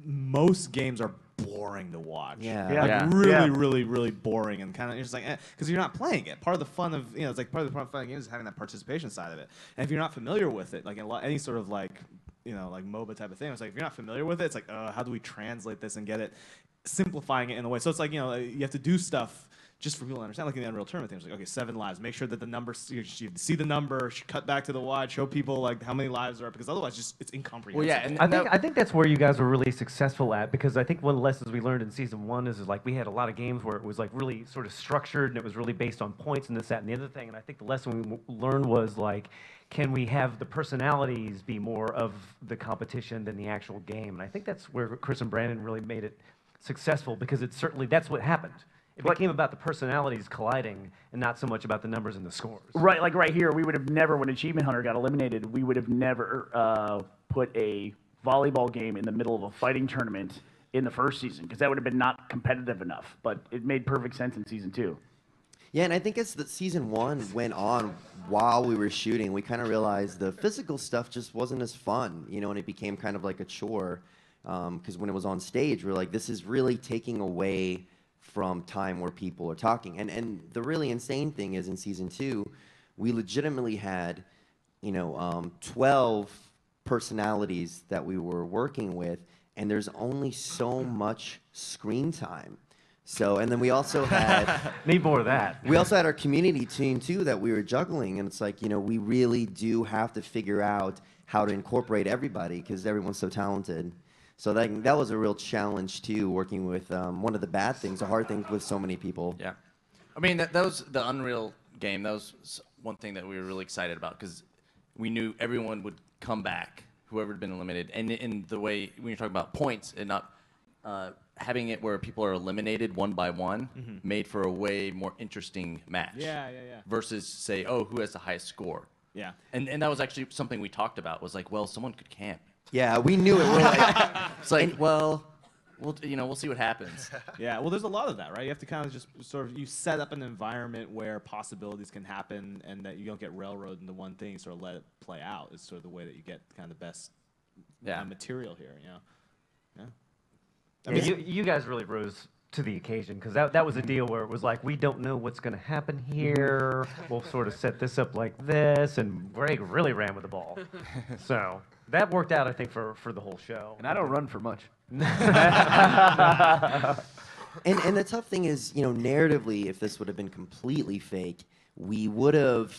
most games are boring to watch. Really boring and kind of just like, because you're not playing it. Part of the fun of, it's like part of the fun of games is having that participation side of it. And if you're not familiar with it, like any sort of like, like MOBA type of thing, it's like, if you're not familiar with it, it's like, how do we translate this and get it, simplifying it in a way. So it's like, you have to do stuff just for people to understand, like in the Unreal Tournament thing, it's like, okay, 7 lives. Make sure that the number, you see the number, cut back to the watch, show people like how many lives there are, because otherwise it's incomprehensible. Well, yeah, and I think that's where you guys were really successful at, because I think one of the lessons we learned in season 1 is like we had a lot of games where it was like really sort of structured and it was really based on points and this, that, and the other thing. And I think the lesson we learned was like, can we have the personalities be more of the competition than the actual game? And I think that's where Chris and Brandon really made it successful, because that's what happened. It became about the personalities colliding and not so much about the numbers and the scores. Right, like right here, we would have never, when Achievement Hunter got eliminated, we would have never put a volleyball game in the middle of a fighting tournament in the first season, because that would have been not competitive enough. But it made perfect sense in season 2. Yeah, and I think as the season 1 went on, while we were shooting, we kind of realized the physical stuff just wasn't as fun, you know, and it became kind of like a chore. Because when it was on stage, we were like, this is really taking away from time where people are talking. And the really insane thing is in season 2, we legitimately had, 12 personalities that we were working with, and there's only so much screen time. So, and then we also had need more of that. We also had our community team too that we were juggling, and it's like, we really do have to figure out how to incorporate everybody because everyone's so talented. So that was a real challenge too, working with one of the bad things, the hard things with so many people. Yeah, I mean that was the Unreal game. That was one thing that we were really excited about because we knew everyone would come back, whoever had been eliminated, and in the way when you're talking about points and not. Having it where people are eliminated one by one made for a way more interesting match. Yeah. Versus say, oh, who has the highest score? Yeah. And that was actually something we talked about. Was like, well, someone could camp. Yeah, we knew it. We're like, it's like, well, we'll see what happens. Yeah. Well, there's a lot of that, right? You have to kind of just sort of set up an environment where possibilities can happen, and that you don't get railroaded into one thing. Sort of let it play out. Is sort of the way that you get kind of the best material here. Yeah. I mean, you guys really rose to the occasion because that was a deal where it was like, we don't know what's going to happen here. We'll sort of set this up like this, and Greg really ran with the ball. So that worked out, I think, for the whole show. And I don't run for much. And the tough thing is, narratively, if this would have been completely fake, we would have.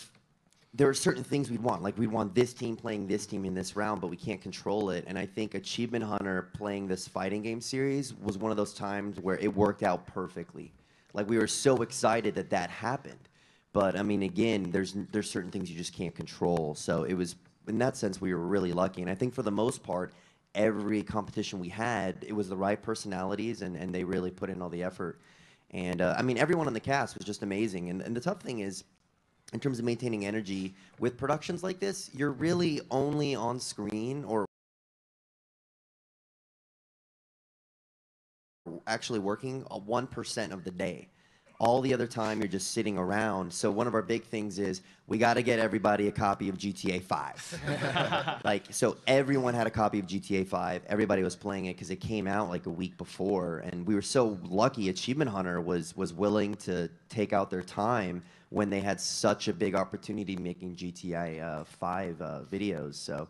There are certain things we'd want. Like, we'd want this team playing this team in this round, but we can't control it. And I think Achievement Hunter playing this fighting game series was one of those times where it worked out perfectly. Like, we were so excited that happened. But, I mean, again, there's certain things you just can't control. So it was, in that sense, we were really lucky. And I think for the most part, every competition we had, it was the right personalities, and they really put in all the effort. And, I mean, everyone on the cast was just amazing. And the tough thing is, in terms of maintaining energy with productions like this, you're really only on screen or actually working 1% of the day. All the other time, you're just sitting around. So one of our big things is we got to get everybody a copy of GTA 5. So everyone had a copy of GTA 5. Everybody was playing it because it came out like a week before. And we were so lucky Achievement Hunter was willing to take out their time when they had such a big opportunity making GTA 5 videos. So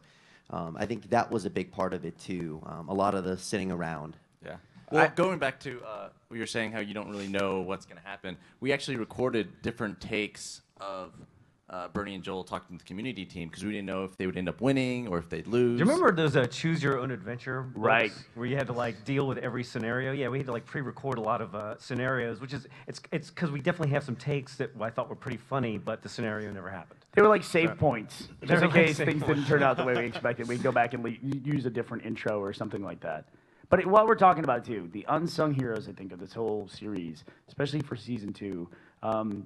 I think that was a big part of it too. A lot of the sitting around. Yeah. Well, going back to what you were saying, how you don't really know what's going to happen, we actually recorded different takes of Bernie and Joel talking to the community team because we didn't know if they would end up winning or if they'd lose. Do you remember those Choose Your Own Adventure books, right? Where you had to like deal with every scenario. Yeah, we had to like pre-record a lot of scenarios, which is it's because we definitely have some takes that I thought were pretty funny, but the scenario never happened. They were like save points, They just were in like case save things points. didn't turn out the way we expected. We'd go back and use a different intro or something like that. But while we're talking about it too, the unsung heroes, I think, of this whole series, especially for season 2,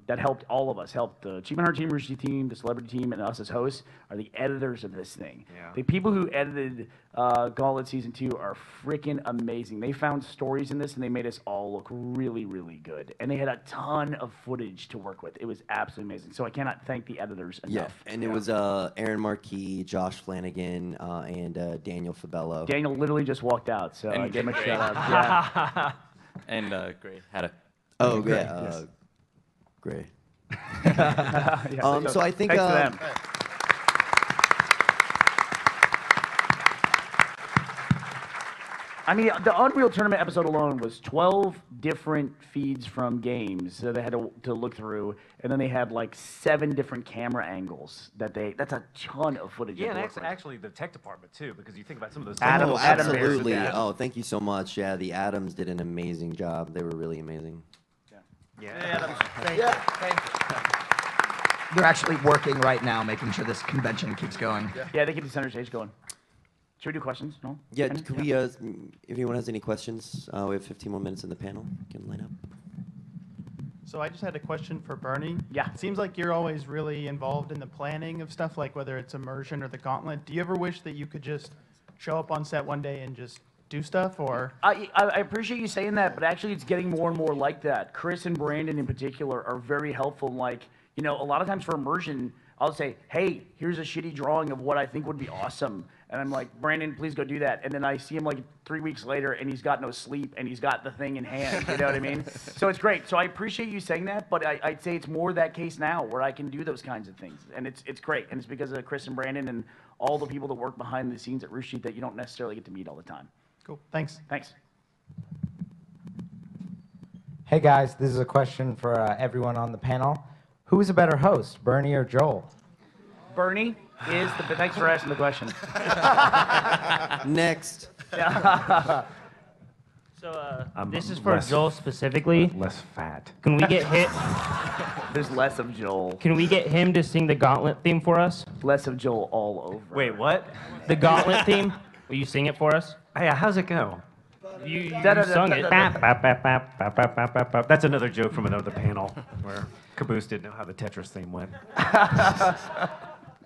that helped all of us, helped the Achievement Hunter team, Rooster team, the celebrity team, and us as hosts, are the editors of this thing. Yeah. The people who edited Gauntlet season 2 are freaking amazing. They found stories in this, and they made us all look really, really good. And they had a ton of footage to work with. It was absolutely amazing. So I cannot thank the editors enough. Yeah, and it was Aaron Marquis, Josh Flanagan, and Daniel Fabello. Daniel literally just walked out, so I gave him a Gray. shout out. Yeah. And Gray had a. Oh, Gray, yeah. yes. Great. Yeah, So I think. thanks to them. I mean, the Unreal Tournament episode alone was 12 different feeds from games that they had to look through, and then they had like 7 different camera angles that's a ton of footage. Yeah, to and work with. actually the tech department too, because you think about some of those. Oh, Adam absolutely. Bears. Oh, thank you so much. Yeah, the Adams did an amazing job. They were really amazing. They're actually working right now, making sure this convention keeps going. Yeah, they keep the center stage going. Should we do questions? No? Yeah, Any? could we, if anyone has any questions, we have 15 more minutes in the panel. Can line up. So I just had a question for Bernie. Yeah. It seems like you're always really involved in the planning of stuff, like whether it's immersion or the Gauntlet. Do you ever wish that you could just show up on set one day and just do stuff, or? I appreciate you saying that, but actually it's getting more and more like that. Chris and Brandon in particular are very helpful. Like, you know, a lot of times for immersion, I'll say, hey, here's a shitty drawing of what I think would be awesome. And I'm like, Brandon, please go do that. And then I see him like 3 weeks later and he's got no sleep and he's got the thing in hand. You know what I mean? So it's great. So I appreciate you saying that, but I'd say it's more that case now where I can do those kinds of things. And it's great. And it's because of Chris and Brandon and all the people that work behind the scenes at Rooster Teeth that you don't necessarily get to meet all the time. Cool. Thanks. Thanks. Hey guys, this is a question for everyone on the panel. Who is a better host, Bernie or Joel? Bernie is the. Thanks for asking the question. Next. So this is for Joel specifically. Less fat. Can we get hit? There's less of Joel. Can we get him to sing the Gauntlet theme for us? Less of Joel all over. Wait, what? The Gauntlet theme? Will you sing it for us? Yeah, how's it go? You sung it. That's another joke from another panel where Caboose didn't know how the Tetris theme went.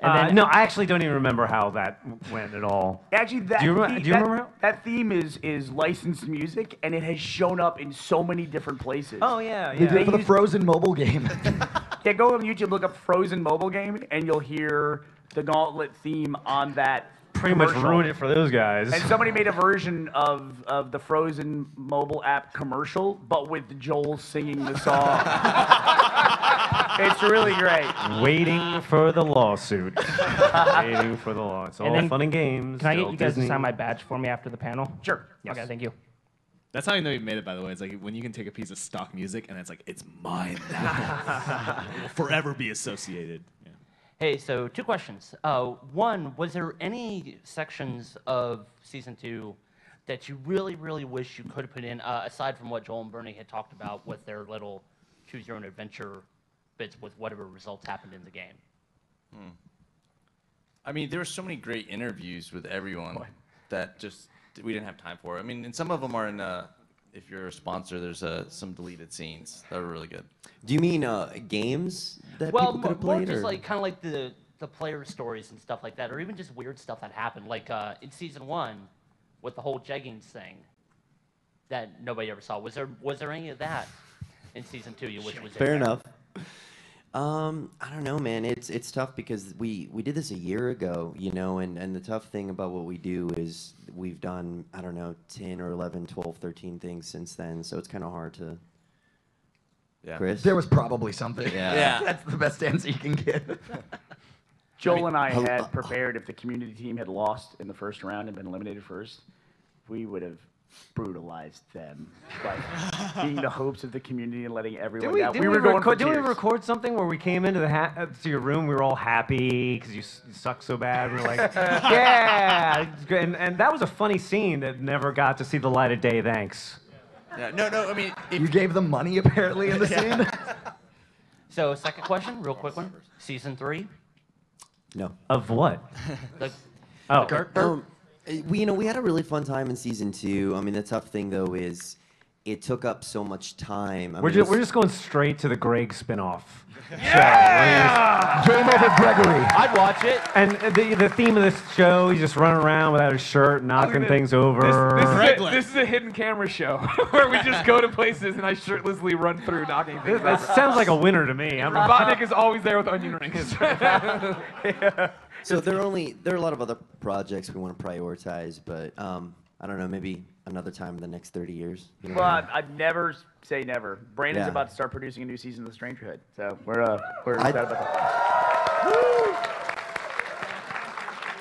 No, I actually don't even remember how that went at all. Actually, that do you remember how? That theme is licensed music, and it has shown up in so many different places. Oh yeah, They did it for the Frozen mobile game. Yeah, go on YouTube, look up Frozen mobile game, and you'll hear the Gauntlet theme on that. Pretty much commercial. ruined it for those guys. And somebody made a version of the Frozen mobile app commercial, but with Joel singing the song. It's really great. Waiting for the lawsuit. Waiting for the law. It's all fun and games. Can I get Still you guys Disney. to sign my badge for me after the panel? Sure. Yes. Okay, thank you. That's how you know you made it, by the way. It's like when you can take a piece of stock music and it's like, it's mine now. It will forever be associated. Yeah. Hey, so 2 questions. One, was there any sections of season 2 that you really, really wish you could have put in, aside from what Joel and Bernie had talked about with their little choose your own adventure bits with whatever results happened in the game? I mean, there were so many great interviews with everyone that just we didn't have time for. I mean, and some of them are in. If you're a sponsor, there's some deleted scenes that were really good. Do you mean games that Well, people could have more played? just or? like kind of like the player stories and stuff like that, or even just weird stuff that happened, like in season 1 with the whole jeggings thing that nobody ever saw. Was there any of that in season 2 you wish was in Fair there? enough. I don't know, man. It's tough because we did this a year ago, you know, and the tough thing about what we do is we've done, I don't know, 10 or 11, 12, 13 things since then, so it's kind of hard to... Yeah. Chris? There was probably something. Yeah. That's the best answer you can get. Joel and I had prepared if the community team had lost in the first round and been eliminated first, we would have brutalized them by being the hopes of the community and letting everyone down. We were going for Did we tears. record something where we came into to your room? We were all happy because you suck so bad. We were like, yeah, and that was a funny scene that never got to see the light of day. Thanks. Yeah, no. I mean, You gave them money apparently in the scene. So, second question, real quick one. Season 3? No. Of what? The, Oh. We had a really fun time in season 2. I mean, the tough thing though is it took up so much time. We're just going straight to the Greg spinoff. Yeah! Game over Gregory. I'd watch it. And the theme of this show, he's just running around without his shirt, knocking things over. This is a hidden camera show where we just go to places and I shirtlessly run through knocking things That over. sounds like a winner to me. Robotnik is always there with onion rings. So there are a lot of other projects we want to prioritize, but I don't know, maybe another time in the next 30 years. You know? Well, I'd never say never. Brandon's Yeah. about to start producing a new season of The Strangerhood, so we're excited about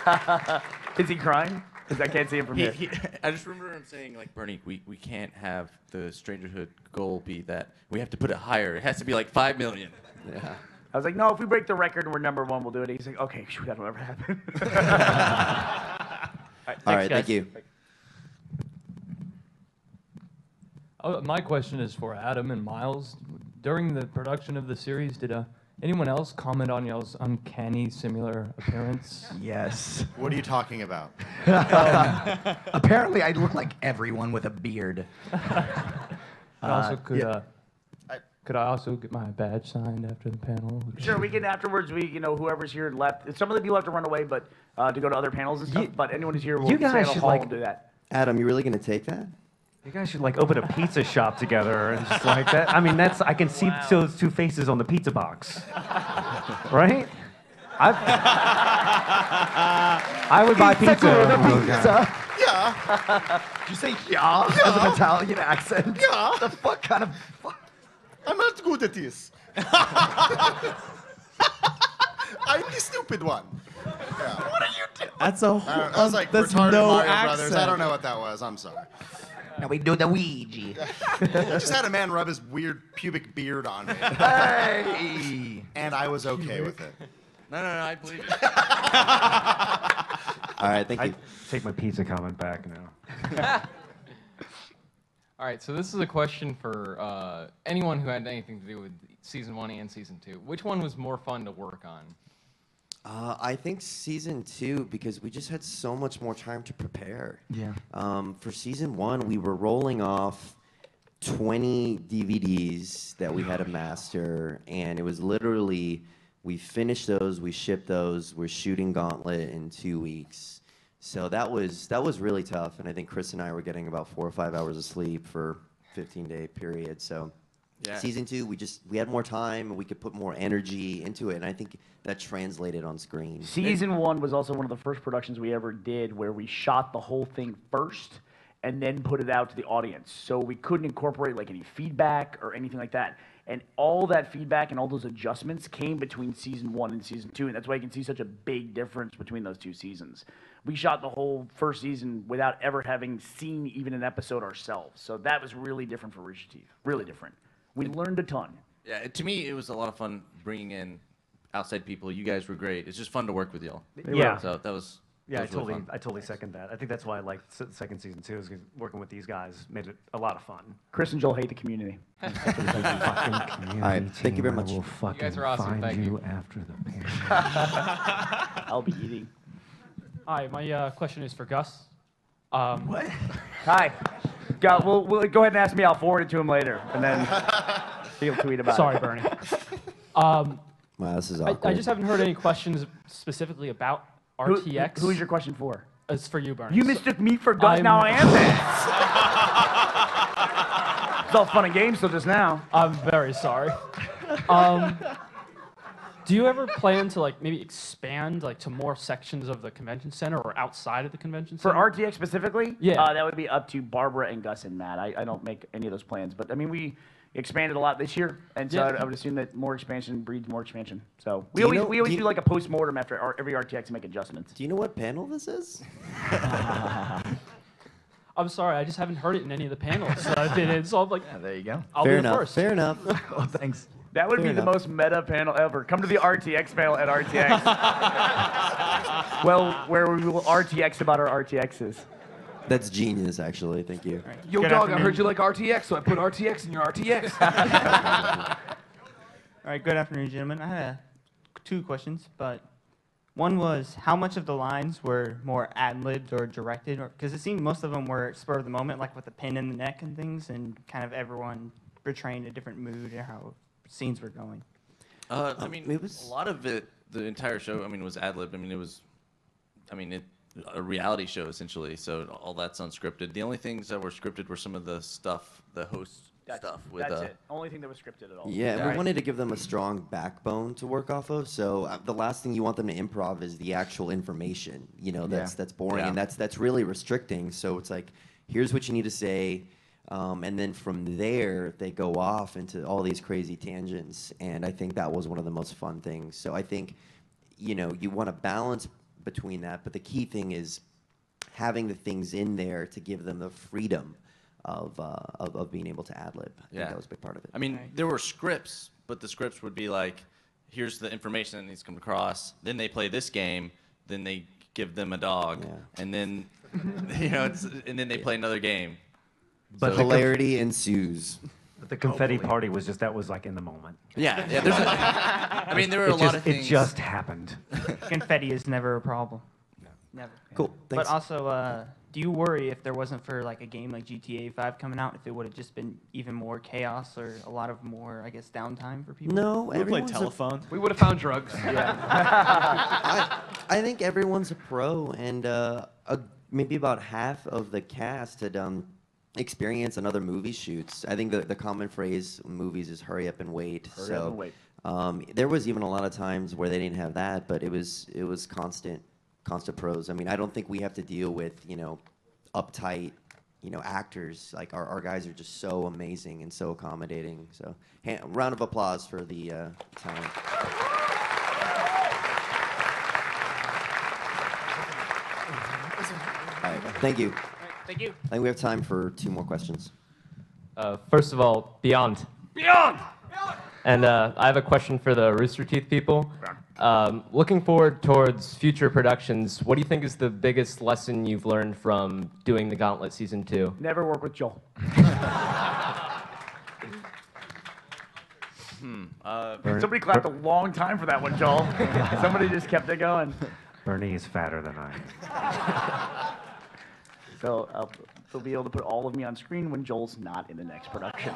that. Is he crying? Because I can't see him from here. I just remember him saying, like, Bernie, we can't have the Strangerhood goal be that. We have to put it higher. It has to be like 5 million. Yeah. I was like, no, if we break the record and we're #1, we'll do it. He's like, okay, shoot, that'll never happen. All right, thank you. Oh, my question is for Adam and Miles. During the production of the series, did anyone else comment on y'all's uncanny similar appearance? Yes. What are you talking about? Apparently, I look like everyone with a beard. And also, Yeah. could I also get my badge signed after the panel? Sure, we can afterwards. Whoever's here left. Some of the people have to run away, but to go to other panels and stuff. But anyone who's here will You stay in guys the should hall like and do that. Adam, you really gonna take that? You guys should like open a pizza shop together and just like that. I mean, I can see those two faces on the pizza box, right? I would buy pizza. from those guys. Yeah. Did you say yeah as an Italian accent? Yeah. The fuck kind of? I'm not good at this. I'm the stupid one. Yeah. What are you doing? That's a I was like that's retarded no Mario accent. Brothers. I don't know what that was. I'm sorry. Now we do the Ouija. I just had a man rub his weird pubic beard on me. Hey. And I was okay with it. No, I believe it. All right, thank you. I take my pizza comment back now. All right, so this is a question for anyone who had anything to do with season 1 and season 2. Which one was more fun to work on? I think season 2, because we just had so much more time to prepare. Yeah. For season 1, we were rolling off 20 DVDs that we had to master, and it was literally, we finished those, we shipped those, we're shooting Gauntlet in 2 weeks. So that was really tough, and I think Chris and I were getting about 4 or 5 hours of sleep for 15-day period. So Yeah. season 2, we had more time and we could put more energy into it, and I think that translated on screen. Season 1 was also one of the first productions we ever did where we shot the whole thing first and then put it out to the audience. So we couldn't incorporate like any feedback or anything like that. And all that feedback and all those adjustments came between season 1 and season 2, and that's why you can see such a big difference between those two seasons. We shot the whole first season without ever having seen even an episode ourselves. So that was really different for Rooster Teeth. Really different. We learned a ton. Yeah, to me, it was a lot of fun bringing in outside people. You guys were great. It's just fun to work with y'all. Yeah. So that was. Yeah, that was really fun. I totally second that. I think that's why I liked second season too, is 'cause working with these guys made it a lot of fun. Chris and Joel hate the community. All right, thank you very much. You guys are awesome. Thank you. After the panel. I'll be eating. Hi, my question is for Gus. What? Hi. We'll go ahead and ask me. I'll forward it to him later, and then he'll tweet about Sorry, it. Bernie. Wow, this is awkward. I just haven't heard any questions specifically about RTX. Who's your question for? It's for you, Bernie. You mistook me for Gus. Now I am that. It's all fun and games till just now. I'm very sorry. Do you ever plan to like maybe expand like to more sections of the convention center or outside of the convention For center? RTX specifically? Yeah. That would be up to Barbara and Gus and Matt. I don't make any of those plans. But, I mean, we expanded a lot this year, and so Yeah. I would assume that more expansion breeds more expansion. So we Do you always, know- do like a post-mortem after every RTX to make adjustments. Do you know what panel this is? I'm sorry, I just haven't heard it in any of the panels that I've been in, so I'm like, there you go. I'll Fair be enough. the first. Fair enough. Oh, thanks. That would Fair be the enough. most meta panel ever. Come to the RTX panel at RTX. Well, where we will RTX about our RTXs. That's genius, actually. Thank you. Yo, Good dog, I afternoon. heard you like RTX, so I put RTX in your RTX. All right, good afternoon, gentlemen. I had two questions, but one was how much of the lines were more ad-libbed or directed? Because it seemed most of them were spur of the moment, like with the pin in the neck and things, and kind of everyone portraying a different mood or how scenes were going. I mean, a lot of it, the entire show, I mean, was ad-libbed. I mean, it was, a reality show, essentially, so all that's unscripted. The only things that were scripted were some of the stuff, the host stuff. That's it. Only thing that was scripted at all. Yeah, we wanted to give them a strong backbone to work off of. So the last thing you want them to improv is the actual information. You know, that's boring and that's really restricting. So it's like, here's what you need to say, and then from there they go off into all these crazy tangents. And I think that was one of the most fun things. So I think, you want to balance between that, but the key thing is having the things in there to give them the freedom of being able to ad-lib. I think that was a big part of it. I mean, there were scripts, but the scripts would be like, here's the information that needs to come across. Then they play this game. Then they give them a dog, and then and then they play another game. But So- hilarity ensues. But the confetti party was like in the moment. Yeah. There's I mean, there were a lot of things. It just happened. Confetti is never a problem. Never. Cool. But Thanks. also, do you worry if there wasn't for like a game like GTA 5 coming out, if it would have just been even more chaos or a lot of more, I guess, downtime for people? No, We played telephone. We would have found drugs. I think everyone's a pro, and a maybe about half of the cast had experienced another movie shoots. I think the common phrase in movies is hurry up and wait. Hurry up and wait. There was even a lot of times where they didn't have that, but it was constant pros. I mean, I don't think we have to deal with, uptight, actors. Like our guys are just so amazing and so accommodating. So round of applause for the talent. All right, thank you. Thank you. I think we have time for 2 more questions. First of all, Beyond. Beyond! And I have a question for the Rooster Teeth people. Looking forward towards future productions, what do you think is the biggest lesson you've learned from doing the Gauntlet Season 2? Never work with Joel. Somebody clapped a long time for that one, Joel. Somebody just kept it going. Bernie is fatter than I am. So they'll be able to put all of me on screen when Joel's not in the next production.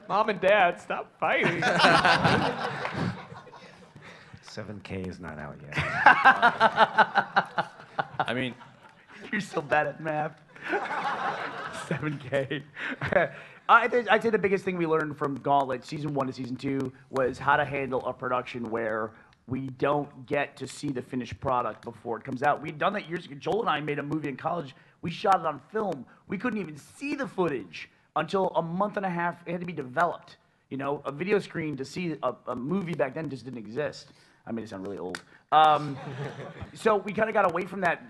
Mom and Dad, stop fighting. 7K is not out yet. I mean, you're so bad at math. 7K. I'd say the biggest thing we learned from Gauntlet Season 1 to Season 2 was how to handle a production where we don't get to see the finished product before it comes out. We'd done that years ago. Joel and I made a movie in college. We shot it on film. We couldn't even see the footage until a month and a half. It had to be developed. A video screen to see a movie back then just didn't exist. I made it sound really old. So we kind of got away from that,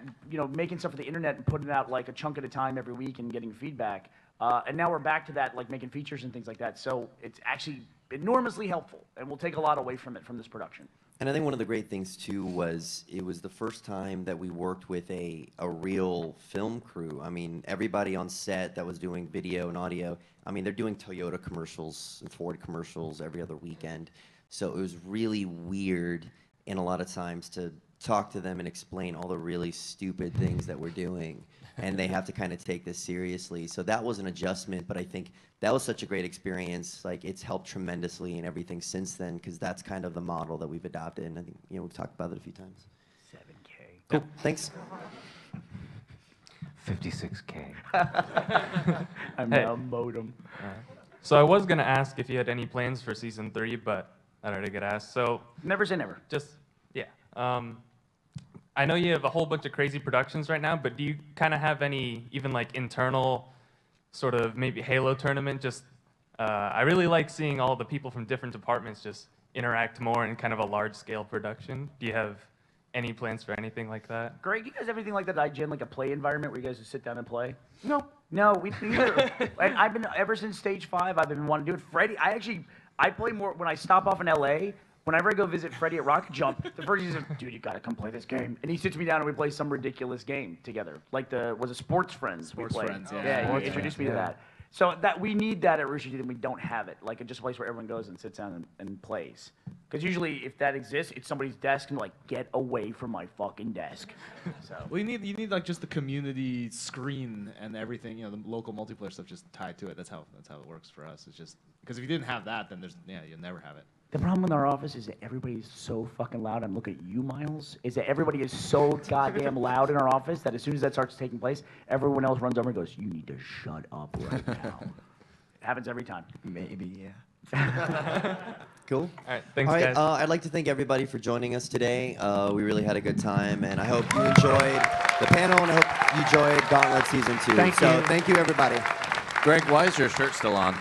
making stuff for the internet and putting it out like a chunk at a time every week and getting feedback. And now we're back to that, like making features and things like that. So it's actually enormously helpful, and we'll take a lot away from it from this production. And I think one of the great things too was it was the first time that we worked with a real film crew. I mean, everybody on set that was doing video and audio, I mean, they're doing Toyota commercials and Ford commercials every other weekend. So it was really weird in a lot of times to talk to them and explain all the really stupid things that we're doing. And they have to kind of take this seriously. So that was an adjustment, but I think that was such a great experience. Like, it's helped tremendously in everything since then, because that's kind of the model that we've adopted. And I think, we've talked about it a few times. 7K. Cool, thanks. 56K. I'm now a modem. So I was going to ask if you had any plans for Season 3, but I already get asked. So never say never. Just, yeah. I know you have a whole bunch of crazy productions right now, but do you kind of have any even like internal sort of maybe Halo tournament? Just I really like seeing all the people from different departments just interact more in kind of a large scale production. Do you have any plans for anything like that? Greg, do you guys have anything like that at IGN, like a play environment where you guys just sit down and play? No, we neither. And I've been, ever since Stage 5, I've been wanting to do it. Freddie, I play more when I stop off in LA. Whenever I go visit Freddie at Rocket Jump, the first he says, dude, you gotta come play this game. And he sits me down and we play some ridiculous game together. Like was it Sports Friends? Sports Friends, yeah. Yeah, Sports he introduced Friends, me to yeah. that. So that we need that at Rooster Teeth, and we don't have it. Like, it's just a place where everyone goes and sits down and plays. Because usually, if that exists, it's somebody's desk and like, get away from my fucking desk. So. Well, you need like just the community screen and everything. The local multiplayer stuff just tied to it. That's how it works for us. It's just because if you didn't have that, then you'll never have it. The problem in our office is that everybody's so fucking loud. I'm looking at you, Miles. Is that everybody is so goddamn loud in our office that as soon as that starts taking place, everyone else runs over and goes, "You need to shut up right now." It happens every time. Maybe, yeah. Cool. All right, thanks, All right, guys. I'd like to thank everybody for joining us today. We really had a good time, and I hope you enjoyed the panel, and I hope you enjoyed Gauntlet Season 2. Thank you. Thank you, everybody. Greg, why is your shirt still on?